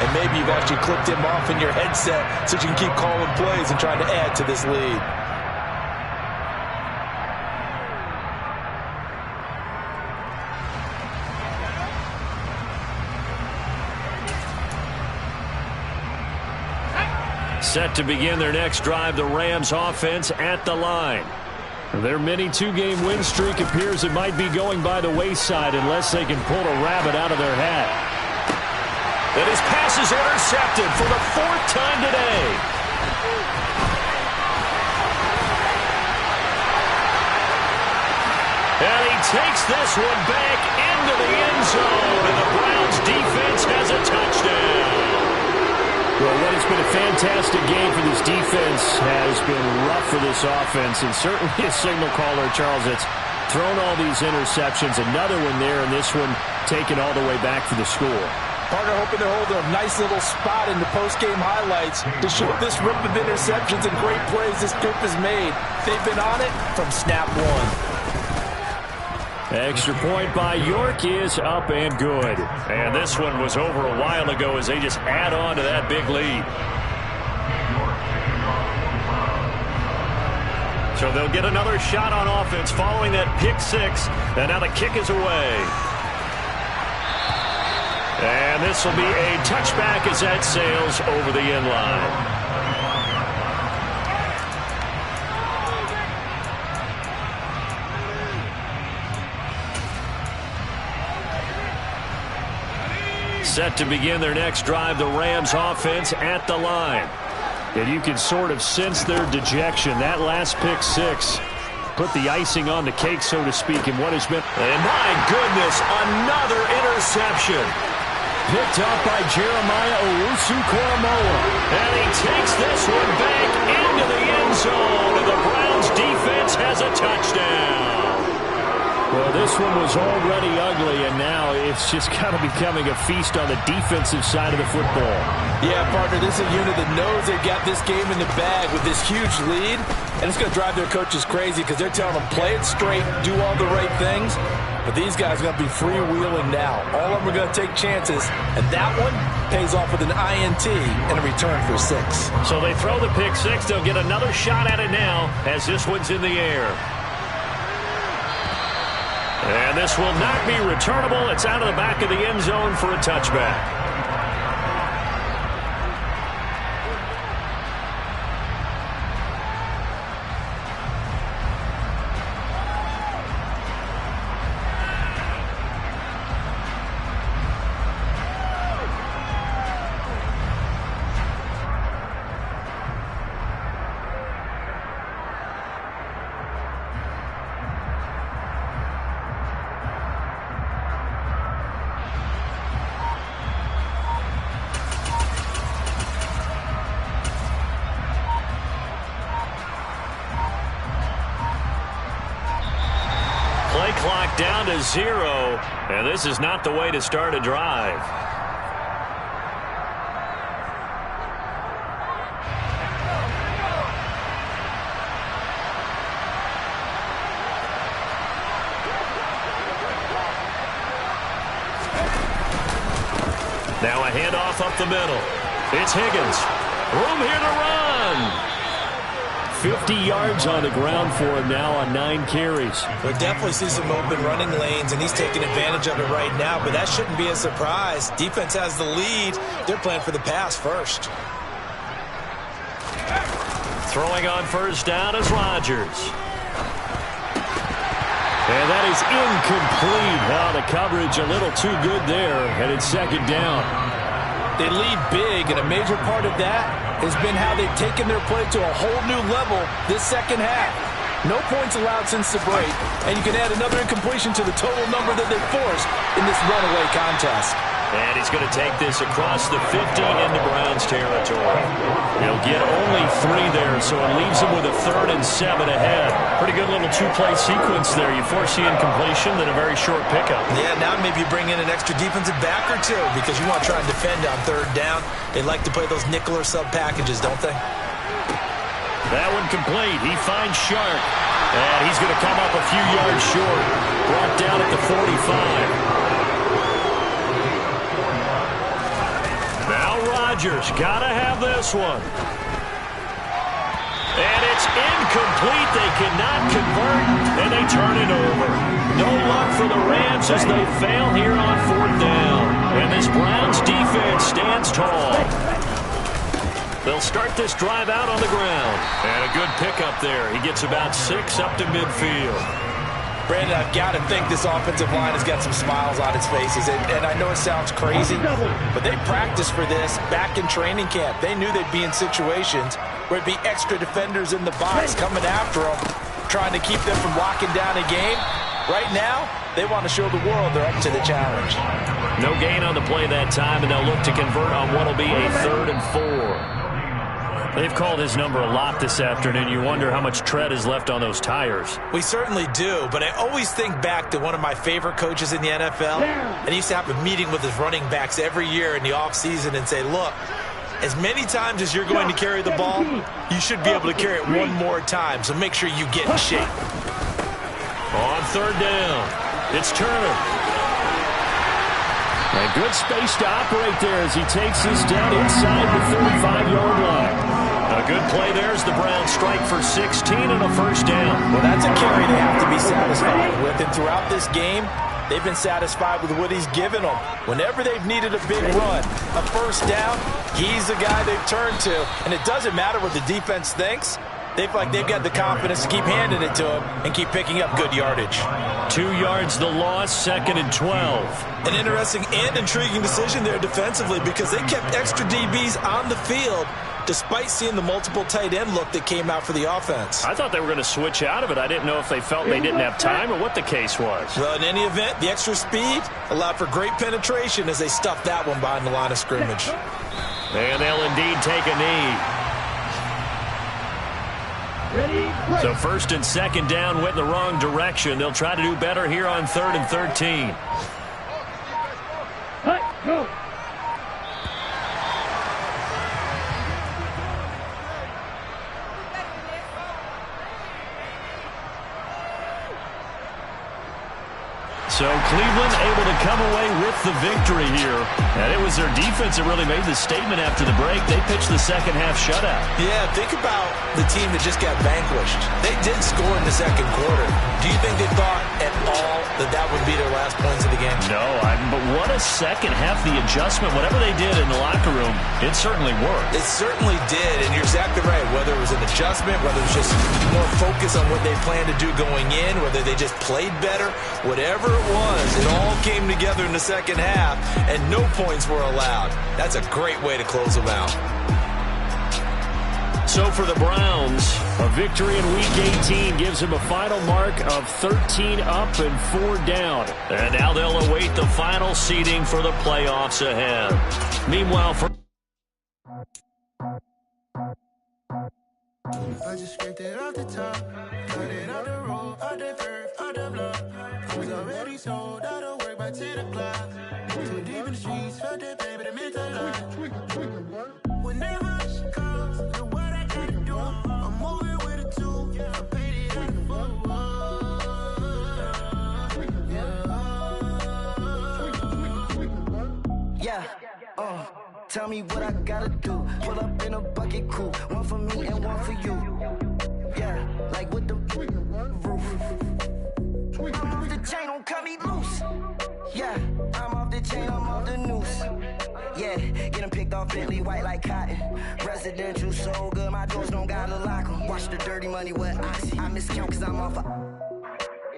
C: And maybe you've actually clicked him off in your headset so you can keep calling plays and trying to add to this lead.
B: Set to begin their next drive, the Rams offense at the line. Their mini 2-game win streak appears it might be going by the wayside unless they can pull a rabbit out of their hat. And his pass is intercepted for the 4th time today. And he takes this one back into the end zone, and the Browns defense has a touchdown. Well, what has been a fantastic game for this defense has been rough for this offense, and certainly a signal caller, Charles, that's thrown all these interceptions. Another one there, and this one taken all the way back for the score.
C: Parker hoping to hold a nice little spot in the post-game highlights to show this rip of interceptions and great plays this group has made. They've been on it from snap 1.
B: Extra point by York is up and good. And this one was over a while ago as they just add on to that big lead. So they'll get another shot on offense following that pick 6. And now the kick is away. And this will be a touchback as that sails over the end line. Set to begin their next drive, the Rams offense at the line. And you can sort of sense their dejection. That last pick 6 put the icing on the cake, so to speak, in what has been. And my goodness, another interception. Picked up by Jeremiah Owusu-Koramoah. And he takes this one back into the end zone. And the Browns defense has a touchdown. Well, this one was already ugly, and now it's just kind of becoming a feast on the defensive side of the football.
C: Yeah, partner, this is a unit that knows they've got this game in the bag with this huge lead, and it's going to drive their coaches crazy because they're telling them, play it straight, do all the right things. But these guys are going to be freewheeling now. All of them are going to take chances, and that one pays off with an INT and a return for 6.
B: So they throw the pick 6. They'll get another shot at it now as this one's in the air. And this will not be returnable. It's out of the back of the end zone for a touchback. Clock down to 0, and this is not the way to start a drive. Now a handoff up the middle. It's Higgins. Room here to run. 50 yards on the ground for him now on 9 carries.
C: We'll definitely see some open running lanes, and he's taking advantage of it right now, but that shouldn't be a surprise. Defense has the lead. They're playing for the pass first.
B: Throwing on first down is Rodgers. And that is incomplete. Now the coverage a little too good there, and it's second down.
C: They lead big, and a major part of that has been how they've taken their play to a whole new level this second half. No points allowed since the break, and you can add another incompletion to the total number that they've forced in this runaway contest.
B: And he's going to take this across the 50 into Browns territory. He'll get only 3 there, so it leaves him with a 3rd and 7 ahead. Pretty good little 2-play sequence there. You force the incompletion, then a very short pickup.
C: Yeah, now maybe you bring in an extra defensive back or 2 because you want to try and defend on 3rd down. They like to play those nickel or sub packages, don't they?
B: That one complete. He finds Sharp. And he's going to come up a few yards short. Brought down at the 45. Rodgers got to have this one. And it's incomplete. They cannot convert, and they turn it over. No luck for the Rams as they fail here on 4th down. And this Browns defense stands tall. They'll start this drive out on the ground. And a good pickup there. He gets about 6 up to midfield.
C: Brandon, I've got to think this offensive line has got some smiles on its faces. And I know it sounds crazy, but they practiced for this back in training camp. They knew they'd be in situations where it'd be extra defenders in the box coming after them, trying to keep them from locking down a game. Right now, they want to show the world they're up to the challenge.
B: No gain on the play that time, and they'll look to convert on what will be a 3rd and 4. They've called his number a lot this afternoon. You wonder how much tread is left on those tires.
C: We certainly do, but I always think back to one of my favorite coaches in the NFL, and he used to have a meeting with his running backs every year in the offseason and say, look, as many times as you're going to carry the ball, you should be able to carry it one more time, so make sure you get in shape.
B: On 3rd down, it's Turner. A good space to operate there as he takes this down inside the 35-yard line. A good play there as the Browns strike for 16 and a first down.
C: Well, that's a carry they have to be satisfied with. And throughout this game, they've been satisfied with what he's given them. Whenever they've needed a big run, a first down, he's the guy they've turned to. And it doesn't matter what the defense thinks. They've got the confidence to keep handing it to him and keep picking up good yardage.
B: 2 yards the loss, 2nd and 12.
C: An interesting and intriguing decision there defensively because they kept extra DBs on the field despite seeing the multiple tight end look that came out for the offense.
B: I thought they were going to switch out of it. I didn't know if they felt they didn't have time or what the case was.
C: Well, in any event, the extra speed allowed for great penetration as they stuffed that one behind the line of scrimmage.
B: And they'll indeed take a knee.
E: Ready,
B: so first and second down went in the wrong direction. They'll try to do better here on 3rd and 13.
E: Go.
B: So Cleveland able to come away with the victory here. And it was their defense that really made the statement after the break. They pitched the second half shutout.
C: Yeah, think about the team that just got vanquished. They did score in the second quarter. Do you think they thought at all that that would be their last points of the game?
B: No, but what a second half. The adjustment, whatever they did in the locker room, it certainly worked.
C: It certainly did, and you're exactly right. Whether it was an adjustment, whether it was just more focus on what they planned to do going in, whether they just played better, whatever it was, it all came together in the second half, and no points were allowed. That's a great way to close them out.
B: So for the Browns, a victory in Week 18 gives them a final mark of 13 up and 4 down. And now they'll await the final seeding for the playoffs ahead. Meanwhile, for
A: I just scraped it off the top, cut it out the road, out the curve, out the block. I was already sold out of work by 10 o'clock. Too deep in the streets, felt that baby, the mental line. Whenever she calls, know what I gotta do. I'm moving with a 2, I paid it out the phone. Yeah, tell me what I gotta do. Pull up in a bucket crew, one for me and one for you. Yeah, like with the roof. I'm off the chain, don't cut me loose. Yeah, I'm off the chain, I'm off the noose. Yeah, getting picked off Bentley, white like cotton. Residential so good, my doors don't gotta lock 'em. Watch the dirty money with Oxy. I miscount cause I'm off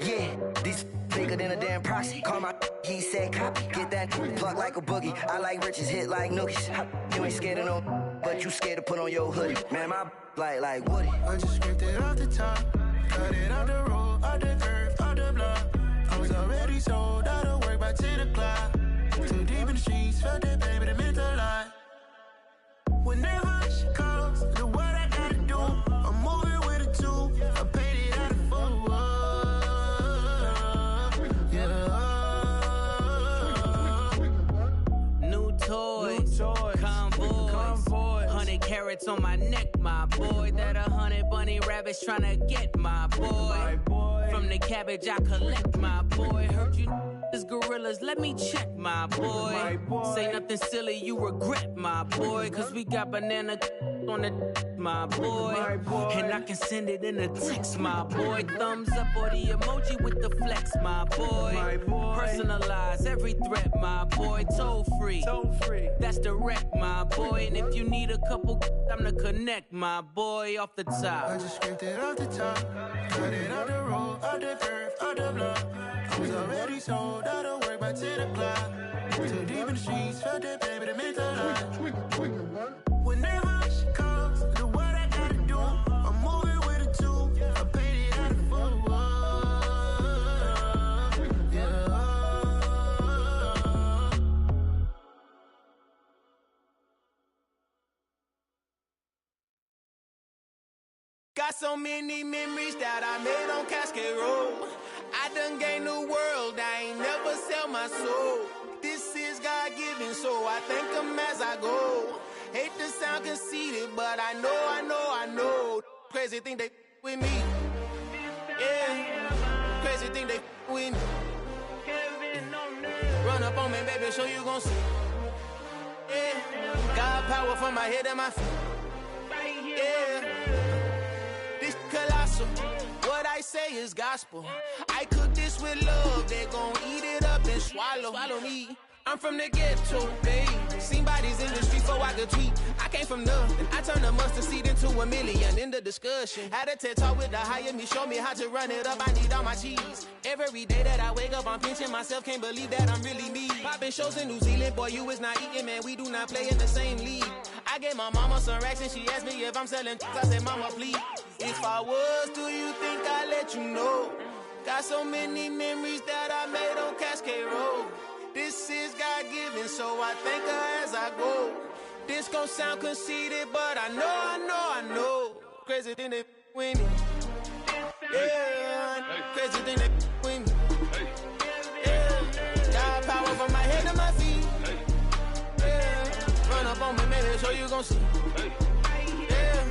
A: yeah, these bigger than a damn proxy. Call my he said copy. Get that plug like a boogie. I like riches, hit like nookies. You ain't scared of no, but you scared to put on your hoodie. Man, my like Woody. I just scraped it off the top, cut it out the road, out the curve, out the block. I was already sold out of work by 10 o'clock. Too deep in the streets, felt that baby, the mental line. Whenever she calls, know what I gotta do. I'm moving with a 2, I paid it out of phone.
H: New toys, convoys, 100 carats on my neck, my boy. That 100 bunny rabbits tryna get my boy. From the cabbage I collect, my boy. Heard you is gorillas, let me check, my boy. Say nothing silly, you regret, my boy. Cause we got banana on the my boy. And I can send it in a text, my boy. Thumbs up or the emoji with the flex, my boy. Personalize every threat, my boy. Toll free, that's direct, my boy. And if you need a couple, I'm the connect, my boy. Off the top,
A: I just scraped it off the top, cut it out the road, out the curve, out the block. I was already sold out of work by 10 o'clock. Too deep in the streets, felt that baby, the mental line. Whenever she calls, know what I gotta do. I'm moving with a 2, I paid it out of phone. Got so many memories that I made on Cascade Road. I done gained the world, I ain't never sell my soul. This is God-given, so I thank him as I go. Hate to sound conceited, but I know. Crazy thing they with me. Yeah, crazy thing they with me. Run up on me, baby, show you gon' see. Yeah, God power from my head and my feet. Yeah, this colossal. What I say is gospel. I cook this with love. They gon' eat it up and swallow me. I'm from the ghetto, babe. Seen bodies in the street so I could tweet. I came from nothing. I turned a mustard seed into a million in the discussion. Had a TED talk with the higher me, show me how to run it up. I need all my cheese. Every day that I wake up, I'm pinching myself. Can't believe that I'm really me. Popping shows in New Zealand, boy, you is not eating, man. We do not play in the same league.
I: I gave my mama some racks and she asked me if I'm selling. I said, mama, please. If I was, do you think I'd let you know? Got so many memories that I made on Cascade Road. This is God-given, so I thank her as I go. This gon' sound conceited, but I know. Crazy thing they with me. Yeah, crazy thing they with me. Yeah, got power from my head to my feet. Yeah, run up on me, maybe so you gon' see. Yeah.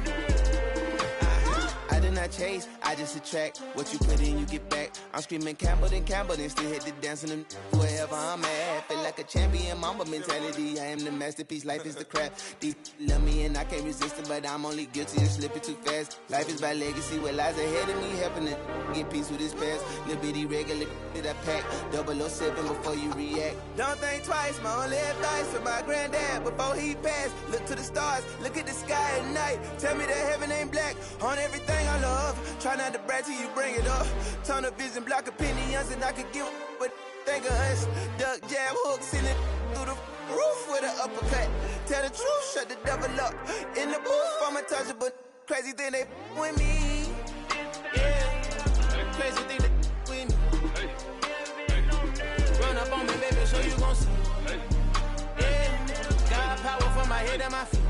I: I did not chase, I just attract. What you put in, you get back. I'm screaming Campbell, then still hit the dance and them wherever I'm at. Feel like a champion, mamba mentality. I am the masterpiece, life is the crap. Deep love me and I can't resist it, but I'm only guilty of slipping too fast. Life is by legacy, what lies ahead of me, helping to get peace with his past. Little bitty regular that I pack, 007 before you react. Don't think twice, my only advice for my granddad before he passed. Look to the stars, look at the sky at night. Tell me that heaven ain't black on everything I love. Try not to brag till you bring it up. Tunnel vision, block opinions, and I could give but think of us. Duck jab hooks in it through the roof with an uppercut. Tell the truth, shut the devil up. In the booth, I'm untouchable. Crazy thing they with me. Yeah, crazy thing they with me. Run up on me, baby, so you gon' see. Yeah, got power from my head and my feet.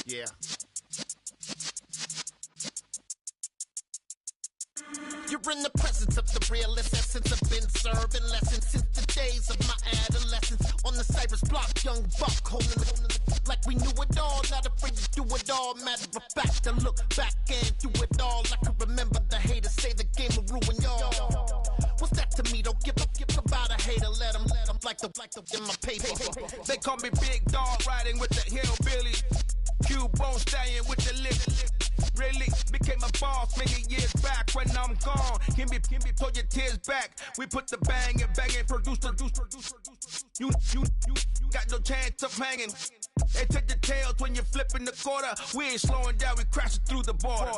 J: Yeah. You're in the presence of the realest essence. I've been serving lessons since the days of my adolescence. On the Cypress block, young buck holding it like we knew it all. Not afraid to do it all. Matter of fact, to look back and do it all. I can remember the haters say the game will ruin y'all. What's that to me? Don't give about a hater. Let them like the in my paper.
K: They call me Big Dog, riding with the hillbillies. Q-Bone stallion with the lip. Really became a boss many years back. When I'm gone, can be pull your tears back. We put the bang and produce. You got no chance of hanging. They take the tails when you're flipping the quarter. We ain't slowing down, we crashing through the border.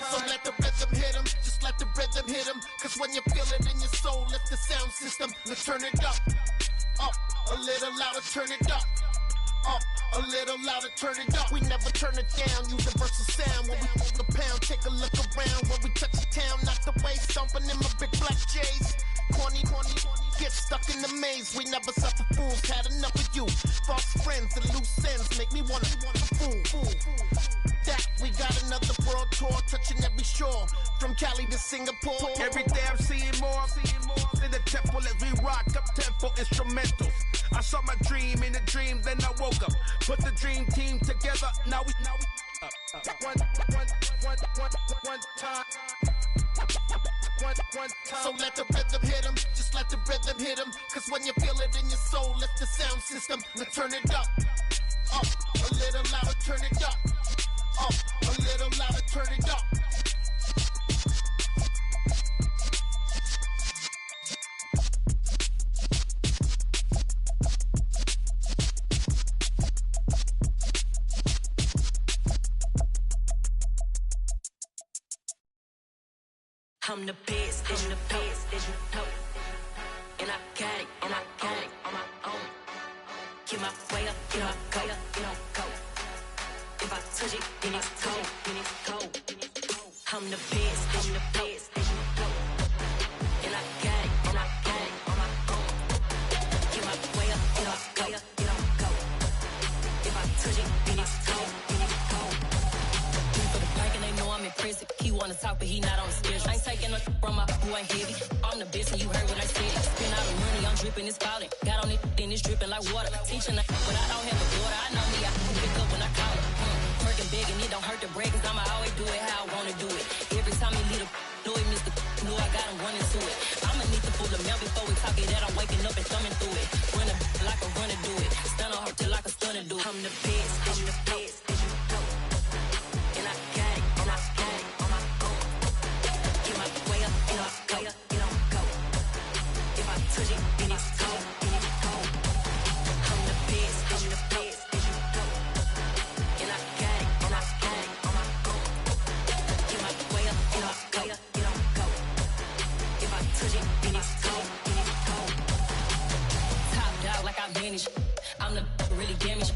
J: So let the rhythm hit him, just let the rhythm hit him. Cause when you feel it in your soul, lift the sound system. Now turn it up, a little louder, turn it up, a little louder, turn it up. We never turn it down, universal sound. When we move the pound, take a look around. When we touch the town, not the way, stomping in my big black J's. Corny, get stuck in the maze. We never suffer fools, had enough of you. False friends and loose ends make me wanna fool. That we got another world tour, touching every shore, from Cali to Singapore.
K: Every day I'm seeing more in the temple as we rock up tempo instrumentals. I saw my dream in a dream, then I woke up. Put the dream team together, now we one time.
J: So let the rhythm hit him, just let the rhythm hit him. Cause when you feel it in your soul, lift the sound system. Now turn it up, a little louder, turn it up, a little louder, turn it up.
L: I'm the best, and the best, as you know. And I got it, on my own. Get my way up, get my go, go. If I touch it, then it's cold, I'm the best, as you know. And I got it, on my own. Get my way up, get my go. If I touch it, then it's cold. For the blank and they know I'm impressive. He wanna talk, but he not on the schedule. I ain't taking no from my who ain't heavy. I'm the best and you heard what I said. Spend all the money, I'm dripping, it's falling. Got on it, then it's dripping like water. Teaching when I don't have a daughter, I know me, I can pick up when I call it. Working big and it don't hurt to break, cause I'ma always do it how I wanna do it. Every time he lead a do it, Mr. Know I got him running to it. I'ma need to pull the down before we talk it. That I'm waking up and thumbing through it. Run a like a runner do it. Stun on her till like a stunner do. I'm the best, I'm the best. And I got it, and I got it on my own. Get my way up, and I go, it don't go. If I touch it, then it's cold, then it's cold. I'm the best, I'm the best. And I got it, and I got it on my own. Get my way up, and I go, it don't go. If I touch it, then it's cold, then it's cold. Top dog like I manage. I'm the really damaged.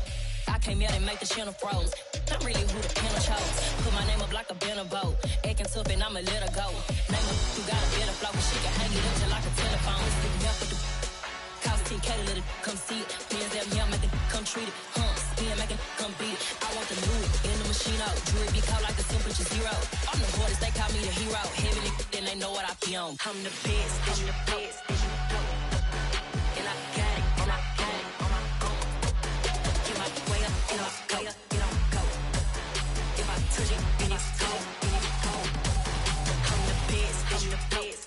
L: I came out and make the channel froze. I'm really who the panel chose. Put my name up like a banner boat. Acting tough and I'ma let her go. Name her who got a better flow. She can hang it up just like a telephone. Stick me up with the cost 10K to let it come see it. Pins that me, make it come treat it. Spin, make it come beat it. I want the new in the machine out. Jewelry be called like a temperature zero. I'm the hardest, they call me the hero. Heavy then they know what I be on. I'm the best, I'm the best. And I got it, and I got it on my own. Get my way up, and I go, it don't go. If I touch it, then it's cold, then it's cold. I'm the best, I'm the best.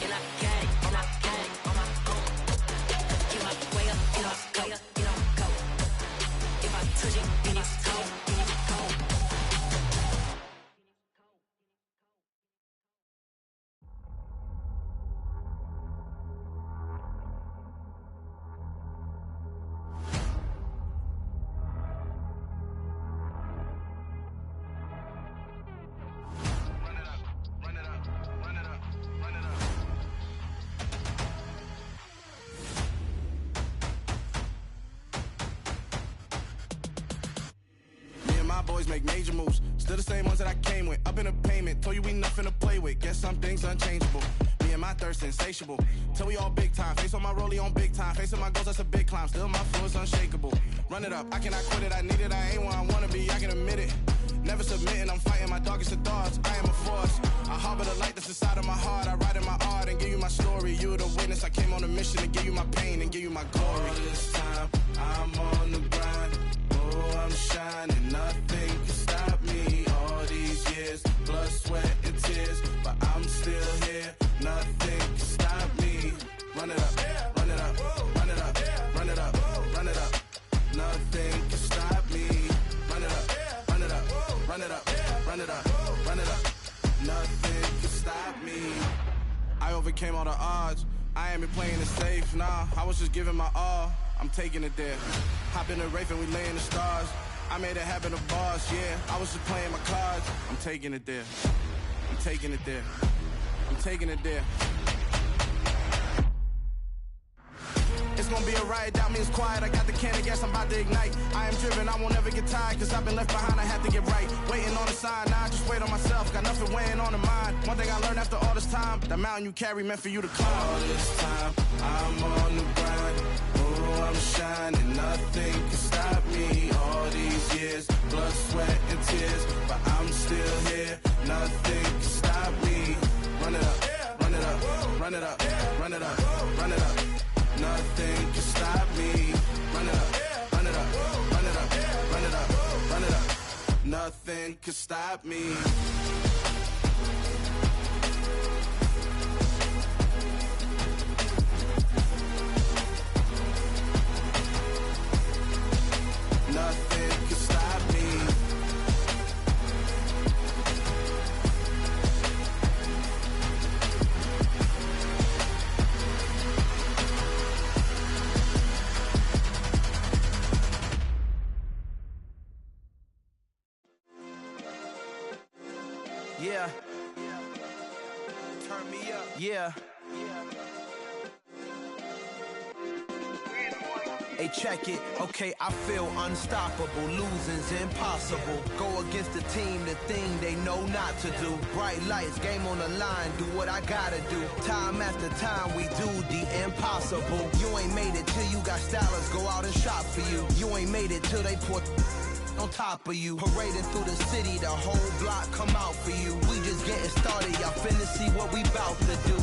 L: And I got it, and I got it on my own. Get my way up, and I go, it don't go. If I touch it, then it's cold, then it's cold.
M: Boys make major moves, still the same ones that I came with. Up in a payment, told you we nothing to play with. Guess some things unchangeable. Me and my thirst insatiable. Till we all big time. Face on my rollie on big time. Facing my goals, that's a big climb. Still my flow is unshakable. Run it up, I cannot quit it. I need it, I ain't where I wanna be. I can admit it. Never submitting, I'm fighting my darkest of thoughts. I am a force. I harbor the light that's inside of my heart. I write in my art and give you my story. You the witness. I came on a mission to give you my pain and give you my glory. All this time, I'm on the grind. Oh, I'm shining. Nothing can stop me. All these years, blood, sweat, and tears, but I'm still here. Nothing can stop me. Run it up, run it up, run it up, run it up, run it up. Nothing can stop me. Run it up, run it up, run it up, run it up, run it up. Nothing can stop me. I overcame all the odds. I ain't been playing it safe, nah. I was just giving my all. I'm taking it there. Hop in the Wraith and we lay in the stars. I made it happen to boss, yeah. I was just playing my cards. I'm taking it there. I'm taking it there. I'm taking it there. It's gonna be a riot, doubt me it's quiet. I got the can of gas, I'm about to ignite. I am driven, I won't ever get tired, cause I've been left behind, I have to get right. Waiting on the sign, now I just wait on myself. Got nothing weighing on the mind. One thing I learned after all this time, the mountain you carry meant for you to climb. All this time, I'm on the grind. Oh, I'm shining, nothing can stop me. All these years, blood, sweat, and tears, but I'm still here. Nothing can stop me. Run it up, run it up, run it up, run it up, run it up. Nothing can stop me. Run it up, run it up, run it up, run it up, run it up. Nothing can stop me. Nothing can stop me.
K: Yeah. Turn me up. Yeah. Hey, check it. Okay, I feel unstoppable. Losing's impossible. Go against the team, the thing they know not to do. Bright lights, game on the line. Do what I gotta do. Time after time, we do the impossible. You ain't made it till you got stylers go out and shop for you. You ain't made it till they put on top of you. Parading through the city, the whole block come out for you. We just getting started, y'all finna see what we bout to do.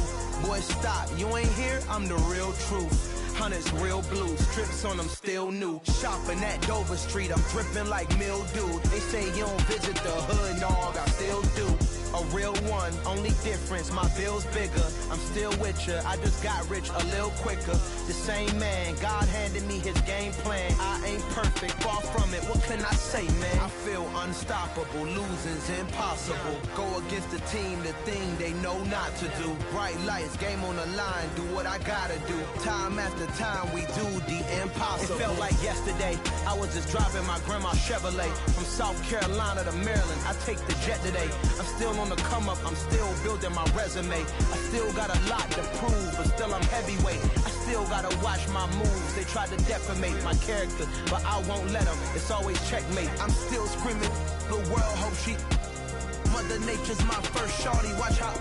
K: Boy, stop, you ain't here, I'm the real truth. Hunters real blue, strips on them still new. Shopping at Dover Street, I'm dripping like mildew. They say you don't visit the hood, dog, I still do.
N: a real one, only difference, my bill's bigger. I'm still with ya, I just got rich a little quicker. The same man, God handed me his game plan. I ain't perfect, far from it, what can I say, man? I feel unstoppable, losing's impossible. Go against the team, the thing they know not to do. Bright lights, game on the line, do what I gotta do. Time after time, we do the impossible. It felt like yesterday, I was just driving my grandma's Chevrolet from South Carolina to Maryland. I take the jet today. I'm still on the come up, I'm still building my resume. I still got a lot to prove, but still I'm heavyweight. I still gotta watch my moves. They tried to defamate my character, but I won't let them. It's always checkmate. I'm still screaming, the world hope she. Mother Nature's my first shorty. Watch how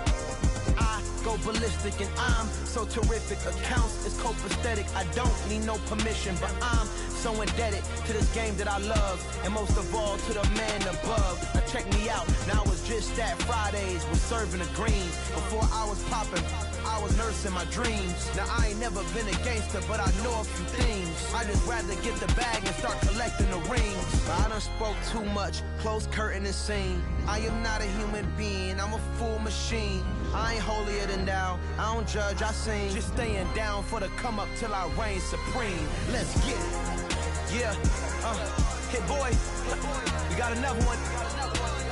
N: I go ballistic, and I'm so terrific. Accounts is copacetic. I don't need no permission, but I'm so indebted to this game that I love, and most of all to the man above. Now check me out. Now it's just that Fridays was serving the greens. Before I was popping, I was nursing my dreams. Now I ain't never been a gangster, but I know a few things. I just rather get the bag and start collecting the rings. But I done spoke too much, close curtain and scene. I am not a human being, I'm a full machine. I ain't holier than thou, I don't judge, I sing. Just staying down for the come up till I reign supreme. Let's get it. Yeah, hey boy, we got another one.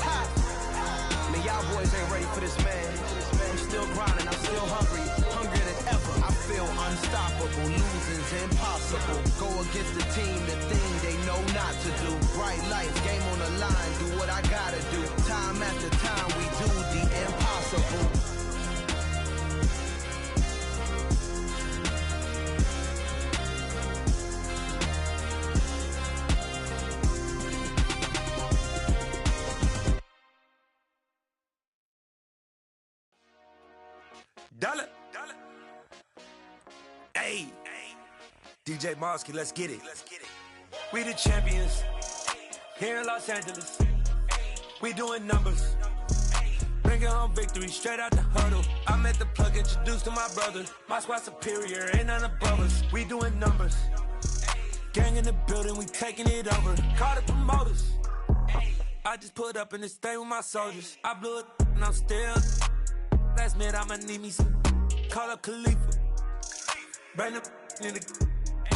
N: Ha. Man, y'all boys ain't ready for this, man. I'm still grinding, I'm still hungry, hungrier than ever. I feel unstoppable, losing's impossible. Go against the team, the thing they know not to do. Bright lights, game on the line, do what I gotta do. Time after time, we do the impossible.
O: Dollar. Hey. DJ Mosky, let's get it. We the champions here in Los Angeles. We doing numbers. Bringing home victory straight out the huddle. I'm at the plug, introduced to my brother. My squad superior, ain't none above us. We doing numbers. Gang in the building, we taking it over. Call the promoters. I just put up in this thing with my soldiers. I blew it and I'm still. Last minute, I'ma need me some. Call up Khalifa. Bring the in the.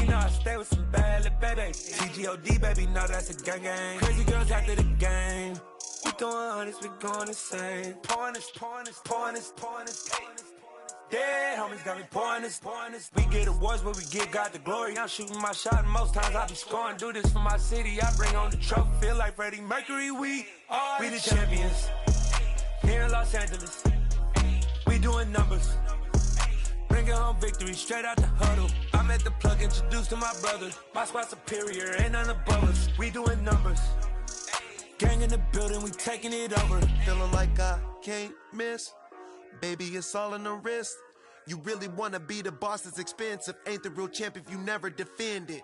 O: You know I stay with some bad little baby. TGOD, baby, no, that's a gang gang. Crazy girls after the game. We throwing hundreds, we going insane. Pouring this. Dead homies got me pouring this. We get awards, but we get God the glory. I'm shooting my shot, and most times I be scoring. Do this for my city, I bring on the trophy. Feel like Freddie Mercury, we the champions here in Los Angeles. We doing numbers. Bringing home victory straight out the huddle. I'm at the plug, introduced to my brother. My squad superior, ain't none above us. We doing numbers. Gang in the building, we taking it over.
P: Feeling like I can't miss. Baby, it's all in the wrist. You really wanna be the boss, it's expensive. Ain't the real champ if you never defend it.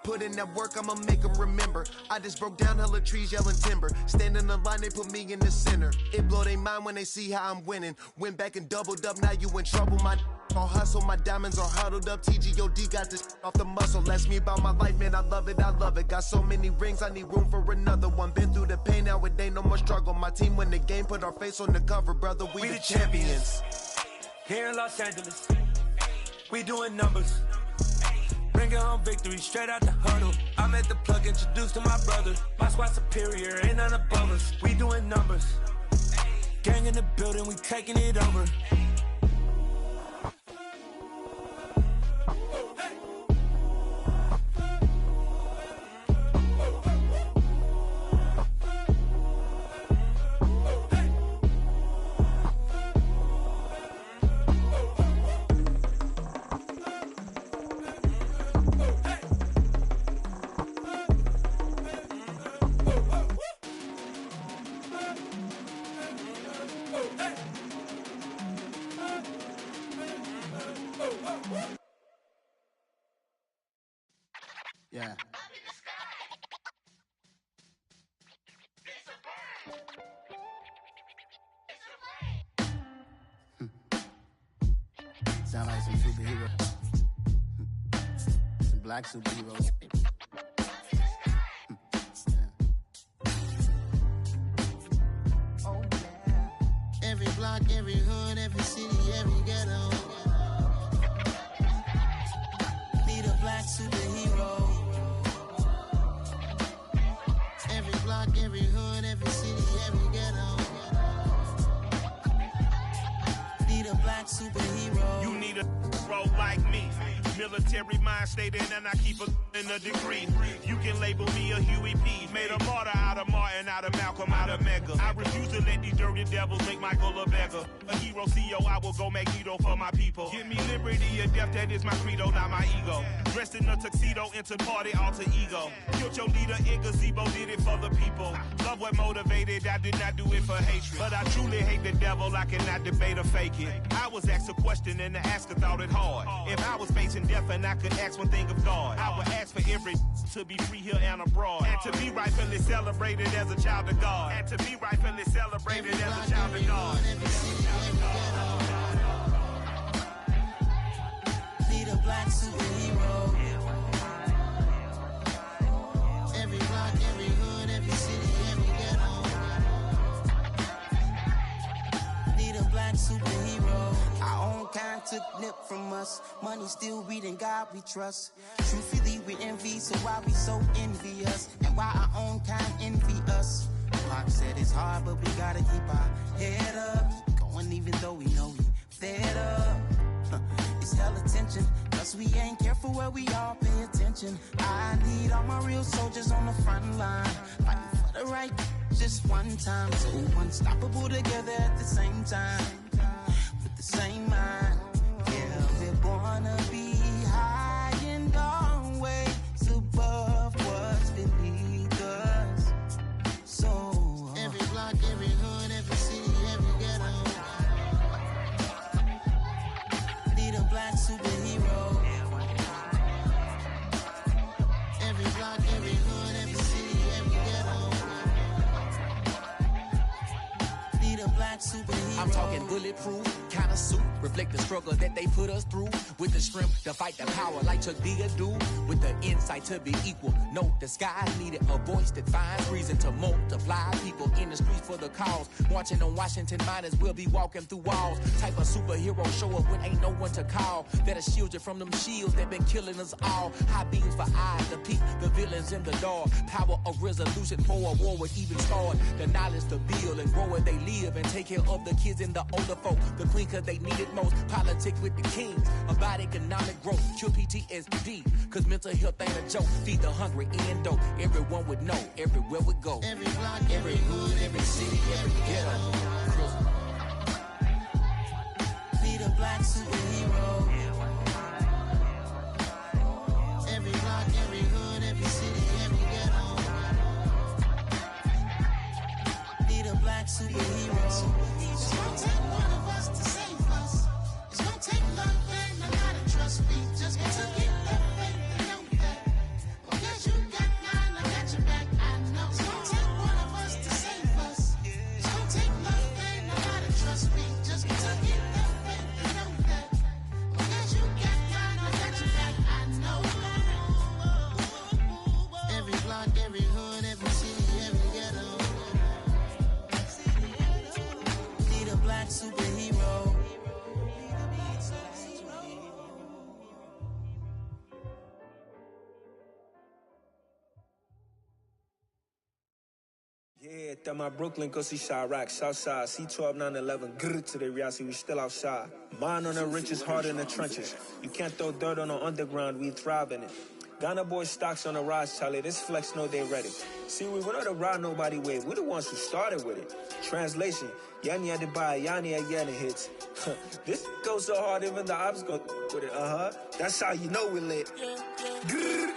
P: Put in that work, I'ma make them remember. I just broke down hella trees, yelling timber. Stand in the line, they put me in the center. It blow their mind when they see how I'm winning. Went back and doubled up, now you in trouble. My all hustle, my diamonds are huddled up. TGOD got this off the muscle. Ask me about my life, man, I love it. Got so many rings, I need room for another one. Been through the pain, now it ain't no more struggle. My team win the game, put our face on the cover, brother. We the champions.
O: Here in Los Angeles, we doing numbers. Bringing home victory straight out the huddle. I'm at the plug, introduced to my brother. My squad superior, ain't none above us. We doing numbers. Gang in the building, we taking it over.
Q: Yeah. Sound like some superheroes. Some black superheroes.
R: Oh Every block, every hood, every city, every ghetto. Need a black superhero. Every block, every hood, every city, every ghetto. Need a black superhero.
K: You need a bro like me. Military mind stated, and I keep in a degree. You can label me a Huey P. Made a martyr out of Martin, out of Malcolm, out of Mega. I refuse to let these dirty devils make Michael a beggar. A hero CEO, I will go Magneto for my people. Give me liberty or death, that is my credo, not my ego. Dressed in a tuxedo, enter party, alter ego. Killed your leader in gazebo, did it for the people. Love what motivated, I did not do it for hatred. But I truly hate the devil, I cannot debate or fake it. I was asked a question and the asker thought it hard. If I was facing death and I could ask one thing of God, I would ask for every to be free here and abroad, and to be rightfully celebrated as a child of God, and to be rightfully celebrated as a child of God.
R: Need a black superhero. Every block, every hood, every city, every ghetto. Need a black superhero. Our own kind took nip from us. Money still reading God we trust. Truthfully we envy, so why we so envious? And why our own kind envy us? Pac said it's hard, but we gotta keep our head up. Going even though we know we fed up. It's hell attention, cause we ain't careful where we all pay attention. I need all my real soldiers on the front line, fighting for the right just one time. So unstoppable together at the same time, with the same mind. Yeah, we're gonna be high and always above what's beneath us. So every block, every hood, every city, every ghetto. Need a black superhero. Every block, every hood, every city, every ghetto. Need a black superhero.
S: I'm talking bulletproof kind of suit, reflect the struggle that they put us through, with the strength to fight the power like Chuck D do, with the insight to be equal. Note the sky needed a voice that finds reason to multiply people in the streets for the cause. Marching on Washington miners will be walking through walls. Type of superhero show up when ain't no one to call, that'll shield you from them shields that been killing us all. High beams for eyes to peek the villains in the dark. Power of resolution for a war would even start. The knowledge to build and grow where they live, and take care of the kids and the older folk. The queen cause they need it most. Politics with the kings about economic growth. Cure PTSD cause mental health ain't a joke. Feed the hungry and dope. Everyone would know everywhere we go.
R: Every block, every hood, every city, every ghetto. Need a black superhero. Every block, every hood, every city, every ghetto. Need a black superhero. It's gonna take one of us to save us. It's gonna take love and a lot of trust. We just got to get that faith and know that. Because you got mine, I got your back, I know. It's gonna take one of us to save us. It's gonna take love and a lot of trust. We just got to get that faith and know that. Because you got mine, I got your back, I know. Every block, every hood, every city, every ghetto. Need a black superhero.
T: Yeah, that my Brooklyn, go see Chirac, Southside, C12, 911, grrr to the reality, we still outside. Mine on the riches, heart in the trenches. You can't throw dirt on the underground, we thrive in it. Ghana boys stocks on the rise, Charlie, this flex know they ready. See, we went on the ride nobody with, we the ones who started with it. Translation, Yani had to buy, Yani again it hits. This goes so hard, even the ops go with it, That's how you know we lit. Grrr,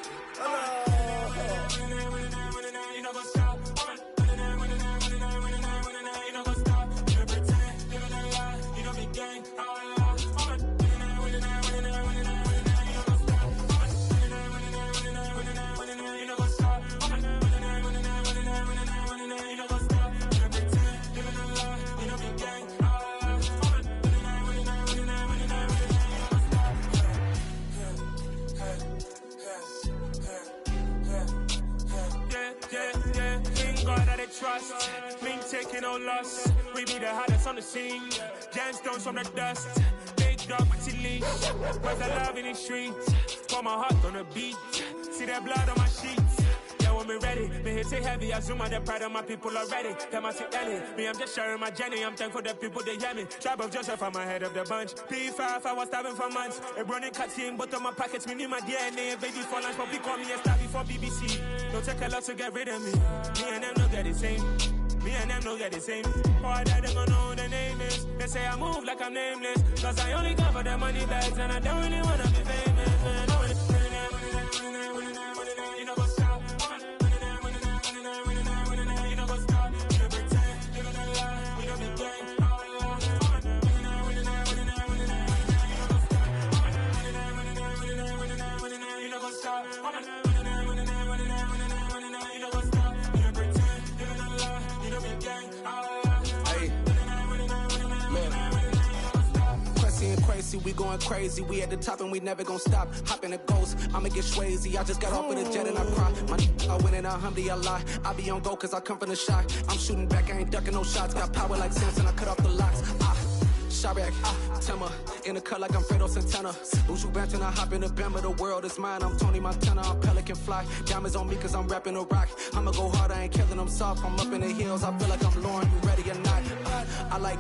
U: no loss. We be the hottest on the scene. Gemstones from the dust. Big dog, pretty leash. Where's the love in the streets? Pour my heart on the beat. See that blood on my sheets. Yeah, when me ready, me hit it heavy. I zoom out the pride of my people already. Them I see Ellie. Me, I'm just sharing my journey. I'm thankful that people they hear me. Tribe of Joseph, I'm ahead of the bunch. P5, I was starving for months. A running cut in bottom of my pockets. Me knew my DNA. Baby for lunch, but we call me a star before BBC. Don't take a lot to get rid of me. Me and them don't get the same. Me and them don't get the same. Boy, that they gonna know who the name is. They say I move like I'm nameless. Cause I only come for the money bags. And I don't really wanna be famous, man. You know what's up. You know what's up. You know pretend. Living a lie. We don't be gang. You know what's up.
M: Crazy, we going crazy. We at the top and we never gon' stop. Hop in a ghost, I'ma get swayzy. I just got off with a jet and I cry. I win in a alhamdulillah. I be on go cause I come from the shot. I'm shooting back, I ain't ducking no shots. Got power like Samson, I cut off the locks. Sharek, Tema, in the cut like I'm Fredo Santana. Buju Banton, I hop in the Bama, the world is mine. I'm Tony Montana, I'm Pelican Fly. Diamonds on me cause I'm rapping a rock. I'ma go hard, I ain't killing them soft. I'm up in the hills, I feel like I'm Lauren, you ready or not? I like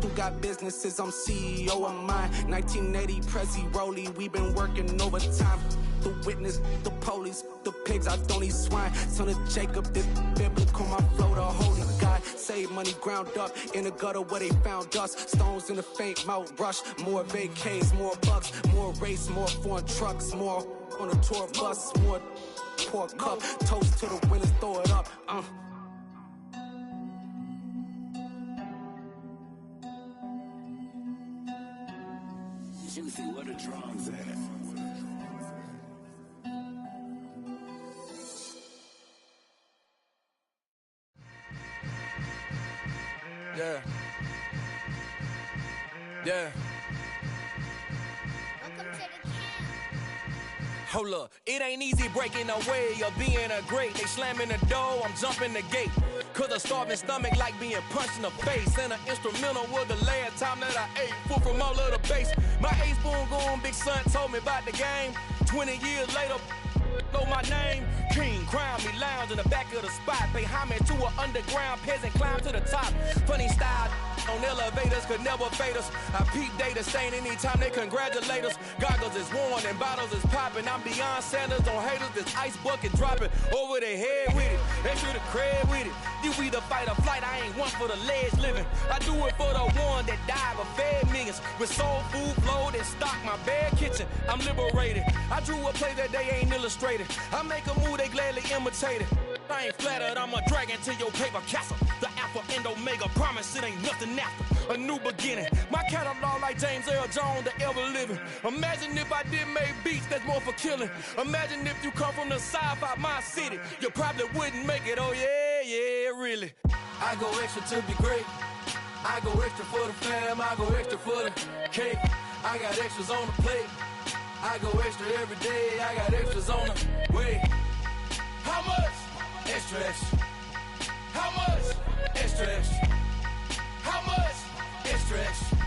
M: who got businesses, I'm CEO of mine. 1980 Prezi Rolly, we been working overtime. The witness, the police, the pigs, I don't eat swine. Son of Jacob, this biblical, my flow, the holy God. Save money ground up in the gutter where they found us. Stones in the faint Mount Rush. More vacays, more bucks, more race, more foreign trucks, more on a tour bus, more pour cup. Toast to the winners, throw it up.
V: Juicy, where the drums at?
S: Yeah. Yeah. Hold up, it ain't easy breaking away or being a great. They slamming the door, I'm jumping the gate. Cause a starving stomach like being punched in the face. And an instrumental was the last time that I ate. Food from all of the bass. My ace boom goon, big son told me about the game. 20 years later, know my name. King, crown me, lounge in the back of the spot. Pay homage to an underground peasant, climb to the top. Funny style on elevators could never fade us. I peep data stain anytime they congratulate us. Goggles is worn and bottles is popping. I'm Deion Sanders on haters, this ice bucket dropping over their head with it. They should have cred with it. You either fight or flight, I ain't one for the ledge living. I do it for the one that died but fed millions. With soul food flowed and stocked my bare kitchen. I'm liberated. I drew a play that they ain't illustrated. I make a move, they gladly imitate it. I ain't flattered, I'm a dragon to your paper castle. The Alpha and Omega, promise it ain't nothing after. A new beginning. My catalog like James Earl Jones, the ever living. Imagine if I did make beats that's more for killing. Imagine if you come from the sci-fi, my city. You probably wouldn't make it, oh yeah, yeah, really. I go extra to be great. I go extra for the fam, I go extra for the cake. I got extras on the plate. I go extra every day, I got extras on the way. How much? Extra, extra. How much? Extra, extra. How much? Extra, extra.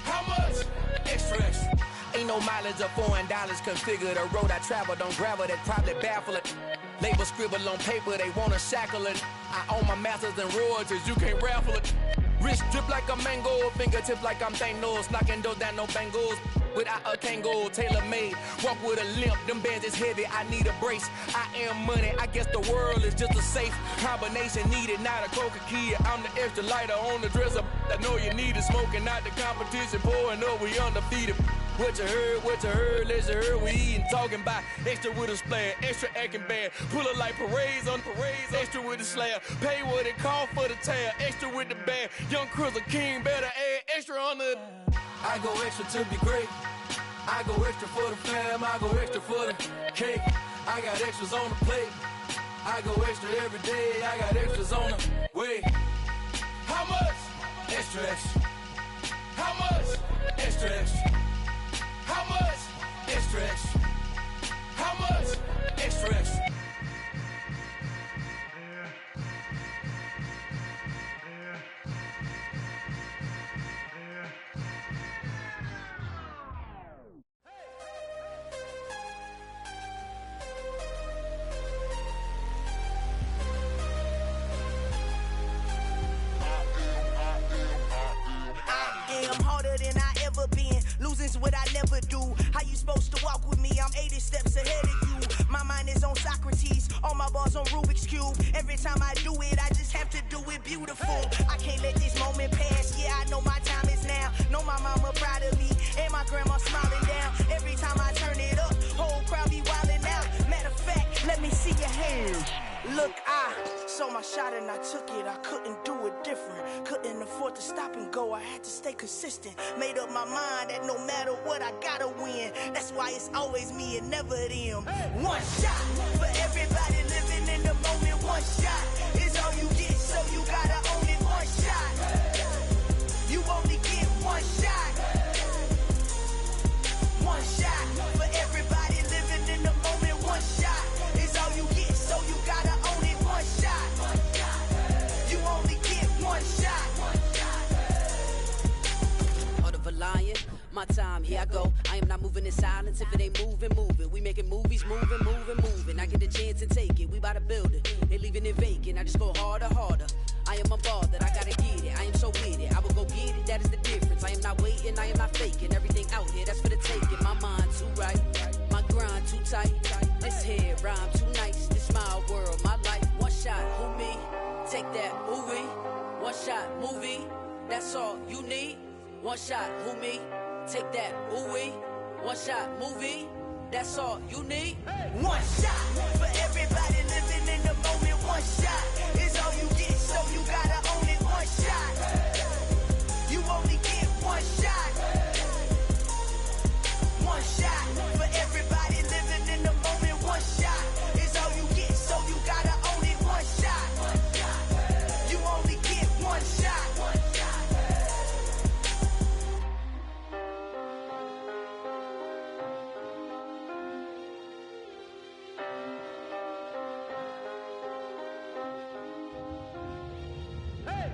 S: How much? Extra, extra. Ain't no mileage of $4 configure the road I travel. Don't gravel, that probably baffle it. Label scribble on paper, they wanna shackle it. I own my masters and royalties, you can't raffle it. Wrist drip like a mango, fingertips like I'm Thanos. Knocking those down, no bangles. Without a Kango, tailor-made. Walk with a limp, them bands is heavy, I need a brace. I am money, I guess the world is just a safe combination needed, not a coca key. I'm the extra lighter on the dresser. I know you need it, smoking out the competition, pouring up, we undefeated. What you heard, let's heard, we eating, talking about extra with a splash, extra acting bad. Pull it like parades on parades, extra with the slab. Pay what it cost for the tab, extra with the bag. Young Cruiser King, better add extra on the. I go extra to be great. I go extra for the fam, I go extra for the cake. I got extras on the plate. I go extra every day, I got extras on the way. How much? Extra, extra. How much? Extra, extra. How much? Extra, extra. How much? Extra, extra.
R: consistent. Made up my mind that no matter what, I gotta win. That's why it's always me and never them. One shot for everybody living in the moment. One shot is all you get, so you gotta own it. One shot. You only get one shot. One shot for everybody living in the moment. One shot is all you get, so you gotta own it. One shot. You only get one shot.
H: Heart of a lion, my time, here I go. I am not moving in silence. If it ain't moving, move it. We making movies, moving. I get a chance and take it. We bout to build it. They leaving it vacant. I just go harder. I am unbothered, I gotta get it. I am so with it. I will go get it. That is the difference. I am not waiting. I am not faking. Everything out here, that's for the taking. My mind too right. My grind too tight. This head rhyme too nice. This my world, my life. One shot, who me? Take that, who we? One shot, movie. That's all you need. One shot, who me? Take that, who we? One shot, movie. That's all you need.
R: One shot for everybody living in the moment. One shot is all you get, so you gotta own it. One shot. You only get one shot. One shot for everybody living in the moment. One shot is all you get, so you gotta own it. One shot. You only get one shot.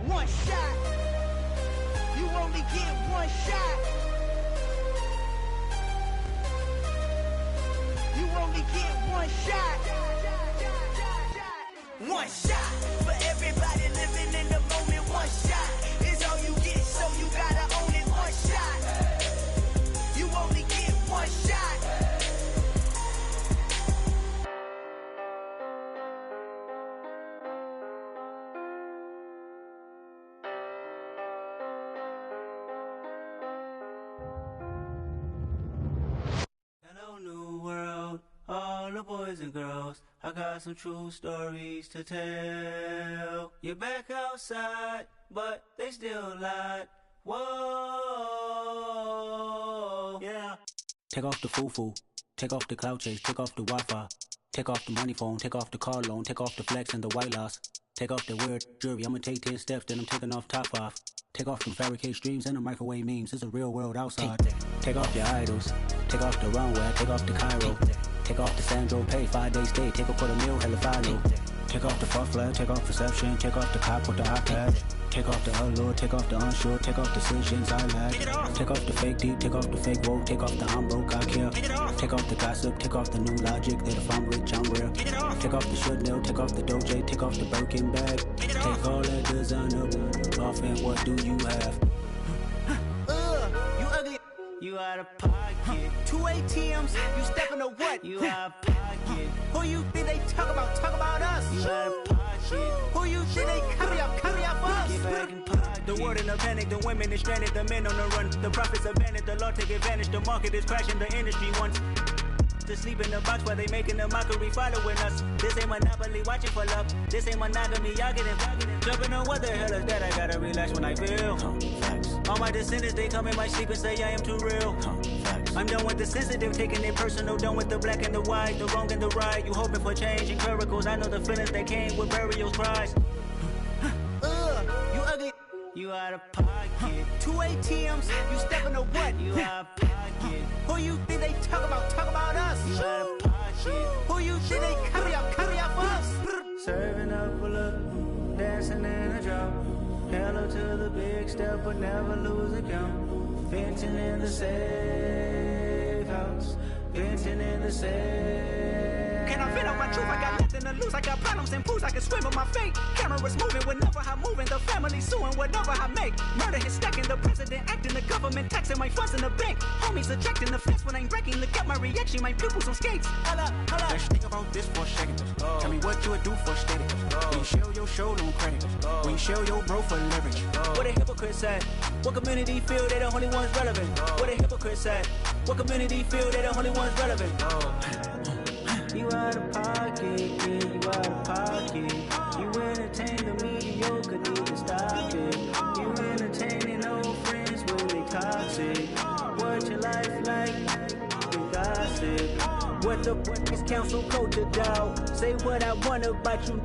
R: One shot. You only get one shot. You only get one shot. One shot for everybody living in the moment. One shot is all you get, so you gotta own it. One shot. You only get one shot.
D: New world, all the boys and girls, I got some true stories to tell. You're back outside, but they still lied. Whoa, yeah.
F: Take off the foo-foo, take off the cloud chase, take off the Wi-Fi, take off the money phone, take off the car loan, take off the flex and the white loss, take off the weird jewelry. I'ma take 10 steps, then I'm taking off top 5. Take off them fabricated streams and the microwave memes. It's a real world outside. Take off your idols. Take off the runway. Take off the Cairo. Take off the Sandro Pay. 5 days stay. Take a $250,000. Hella follow. Take off the fuck flag. Take off perception. Take off the cop with the iPad. Take off the allure. Take off the unsure. Take off decisions I lack. Take off the fake deep. Take off the fake woke. Take off the I'm broke. I care. Take off the gossip. Take off the new logic that if I'm rich I'm real. Take off the should know. Take off the Doja. Take off the Birkin bag. Take all that designer off and what do you have?
R: You ugly.
D: You out of pocket.
R: 2 ATMs. You stepping to what?
D: You out of pocket.
R: Who you think they talk about? Talk about us.
D: You out of pocket.
R: Who you think they copy up for us?
D: Get back in pocket. The world in a panic. The women is stranded. The men on the run. The profits abandoned. The law take advantage. The market is crashing. The industry wants to sleep in the box while they making a mockery following us. This ain't Monopoly watching for love. This ain't monogamy, y'all getting jumping on what the hell is that? I gotta relax when I feel. All my descendants, they come in my sleep and say I am too real. I'm done with the sensitive, taking it personal. Done with the black and the white, the wrong and the right. You hoping for change and miracles. I know the feelings that came with burial cries.
R: You ugly.
D: You out of pocket.
R: 2 ATMs. You stepping to what?
D: You out of pocket.
R: Who you think they talk about? Talk about us.
D: You out of pocket.
R: Who you think they copy up for us?
D: Serving up a look, dancing in a drop. Hello to the big step, but never lose a count. Venting in the safe house. Venting in the safe.
R: Can I vent out my truth? I got nothing to lose. I got problems and pools. I can swim with my fate. Cameras moving whenever I'm moving. The family suing whatever I make. Murder is stacking. The president acting. The government taxing my funds in the bank. Homies ejecting the fence when I'm wrecking. Look at my reaction. My pupils on skates. Holla, holla.
F: Let's think about this for a second. Tell me what you would do for steady. When you show your show, no credit. When you show your bro for leverage.
D: What a hypocrite said. What community feel they the only ones relevant? What a hypocrite said. What community feel they the only ones relevant? You out of pocket, yeah, you out of pocket. You entertain the mediocre, need to stop it. You entertaining old friends with toxic. What your life like? We gossip. What the fuck is council culture, dog? Say what I want about you.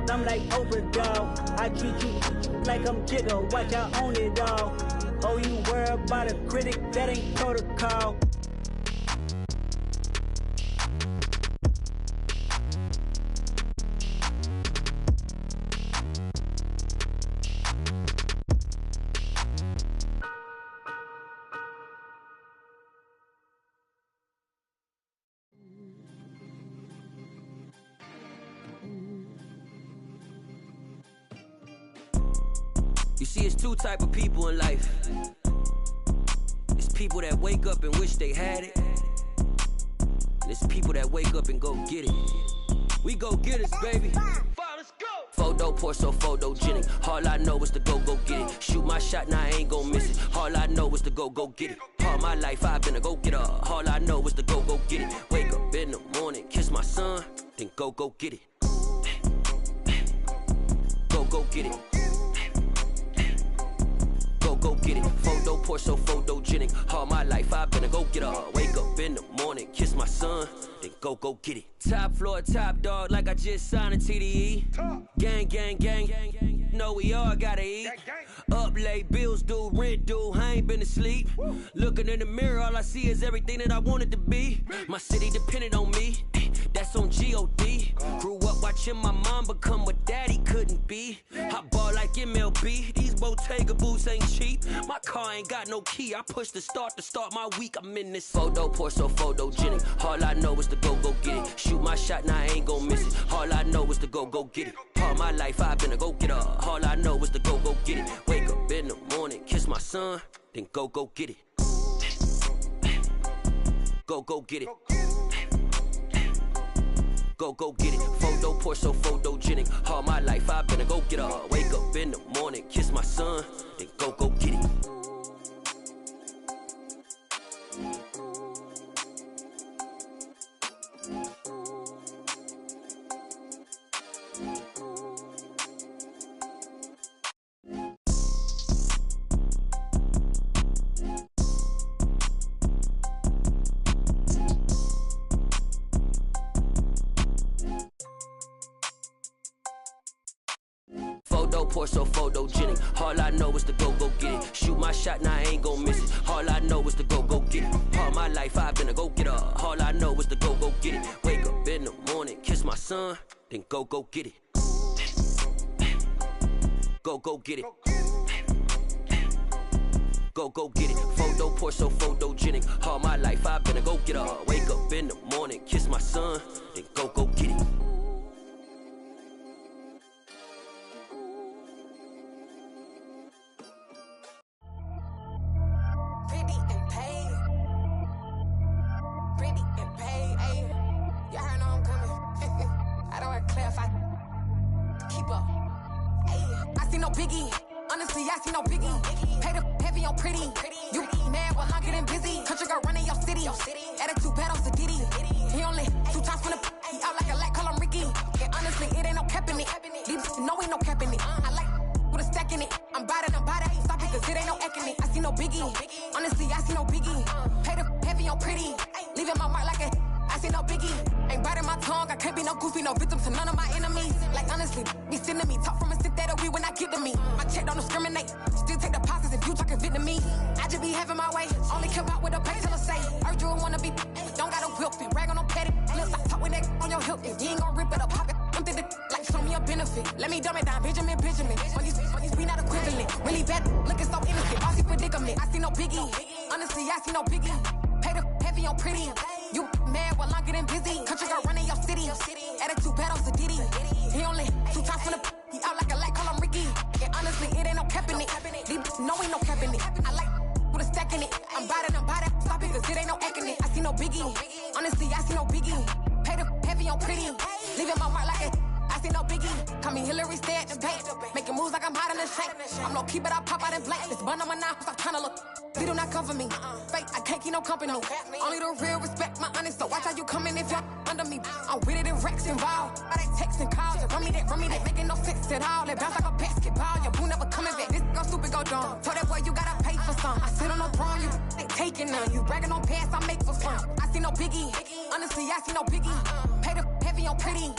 D: I'm like overdog. I treat you like I'm Jigga. Watch I own it all. Oh, you worry about a critic? That ain't protocol.
E: You see, it's two type of people in life. It's people that wake up and wish they had it. And it's people that wake up and go get it. We go get it, baby. Photo poor, so photogenic. All I know is to go get it. Shoot my shot, now I ain't gon' miss it. All I know is to go get it. All my life I've been a go-getter. All I know is to go get it. Wake up in the morning, kiss my son, then go get it. Go get it. Go get it. Photo poor, so photogenic. All my life I've been a go-getter. Wake up in the morning, kiss my son, then go get it. Top floor, top dog, like I just signed a TDE. Gang. Know we all gotta eat. Up late, bills due, rent due, I ain't been asleep. Looking in the mirror, all I see is everything that I wanted to be. My city depended on me, that's on G.O.D. Grew up watching my mom become what daddy couldn't be. I ball like MLB, these Bottega boots ain't cheap. My car ain't got no key, I push the start to start my week. I'm in this photo poor, so photogenic. All I know is to go get it. Shoot my shot, now I ain't gon' miss it. All I know is to go get it. All my life I've been a go-getter. All I know is to go get it. Wake up in the morning, kiss my son, then go get it. Go get it. Go get it. Photo poor, so photogenic. All my life I've been a go-getter. Wake up in the morning, kiss my son, then go get it. Photo poor, so photogenic. All I know is to go get it. Shoot my shot, now I ain't gon' miss it. All I know is to go get it. All my life I've been a go-getter. All I know is to go get it. Wake up in the morning, kiss my son, then go get it. Go get it. Go get it. Photo poor, so photogenic. All my life I've been a go-getter. Wake up in the morning, kiss my son, then go get it.
C: wrong, you ain't taking none. You bragging on past, I make for fun. I see no biggie. Honestly, I see no biggie. Pay the heavy on pretty.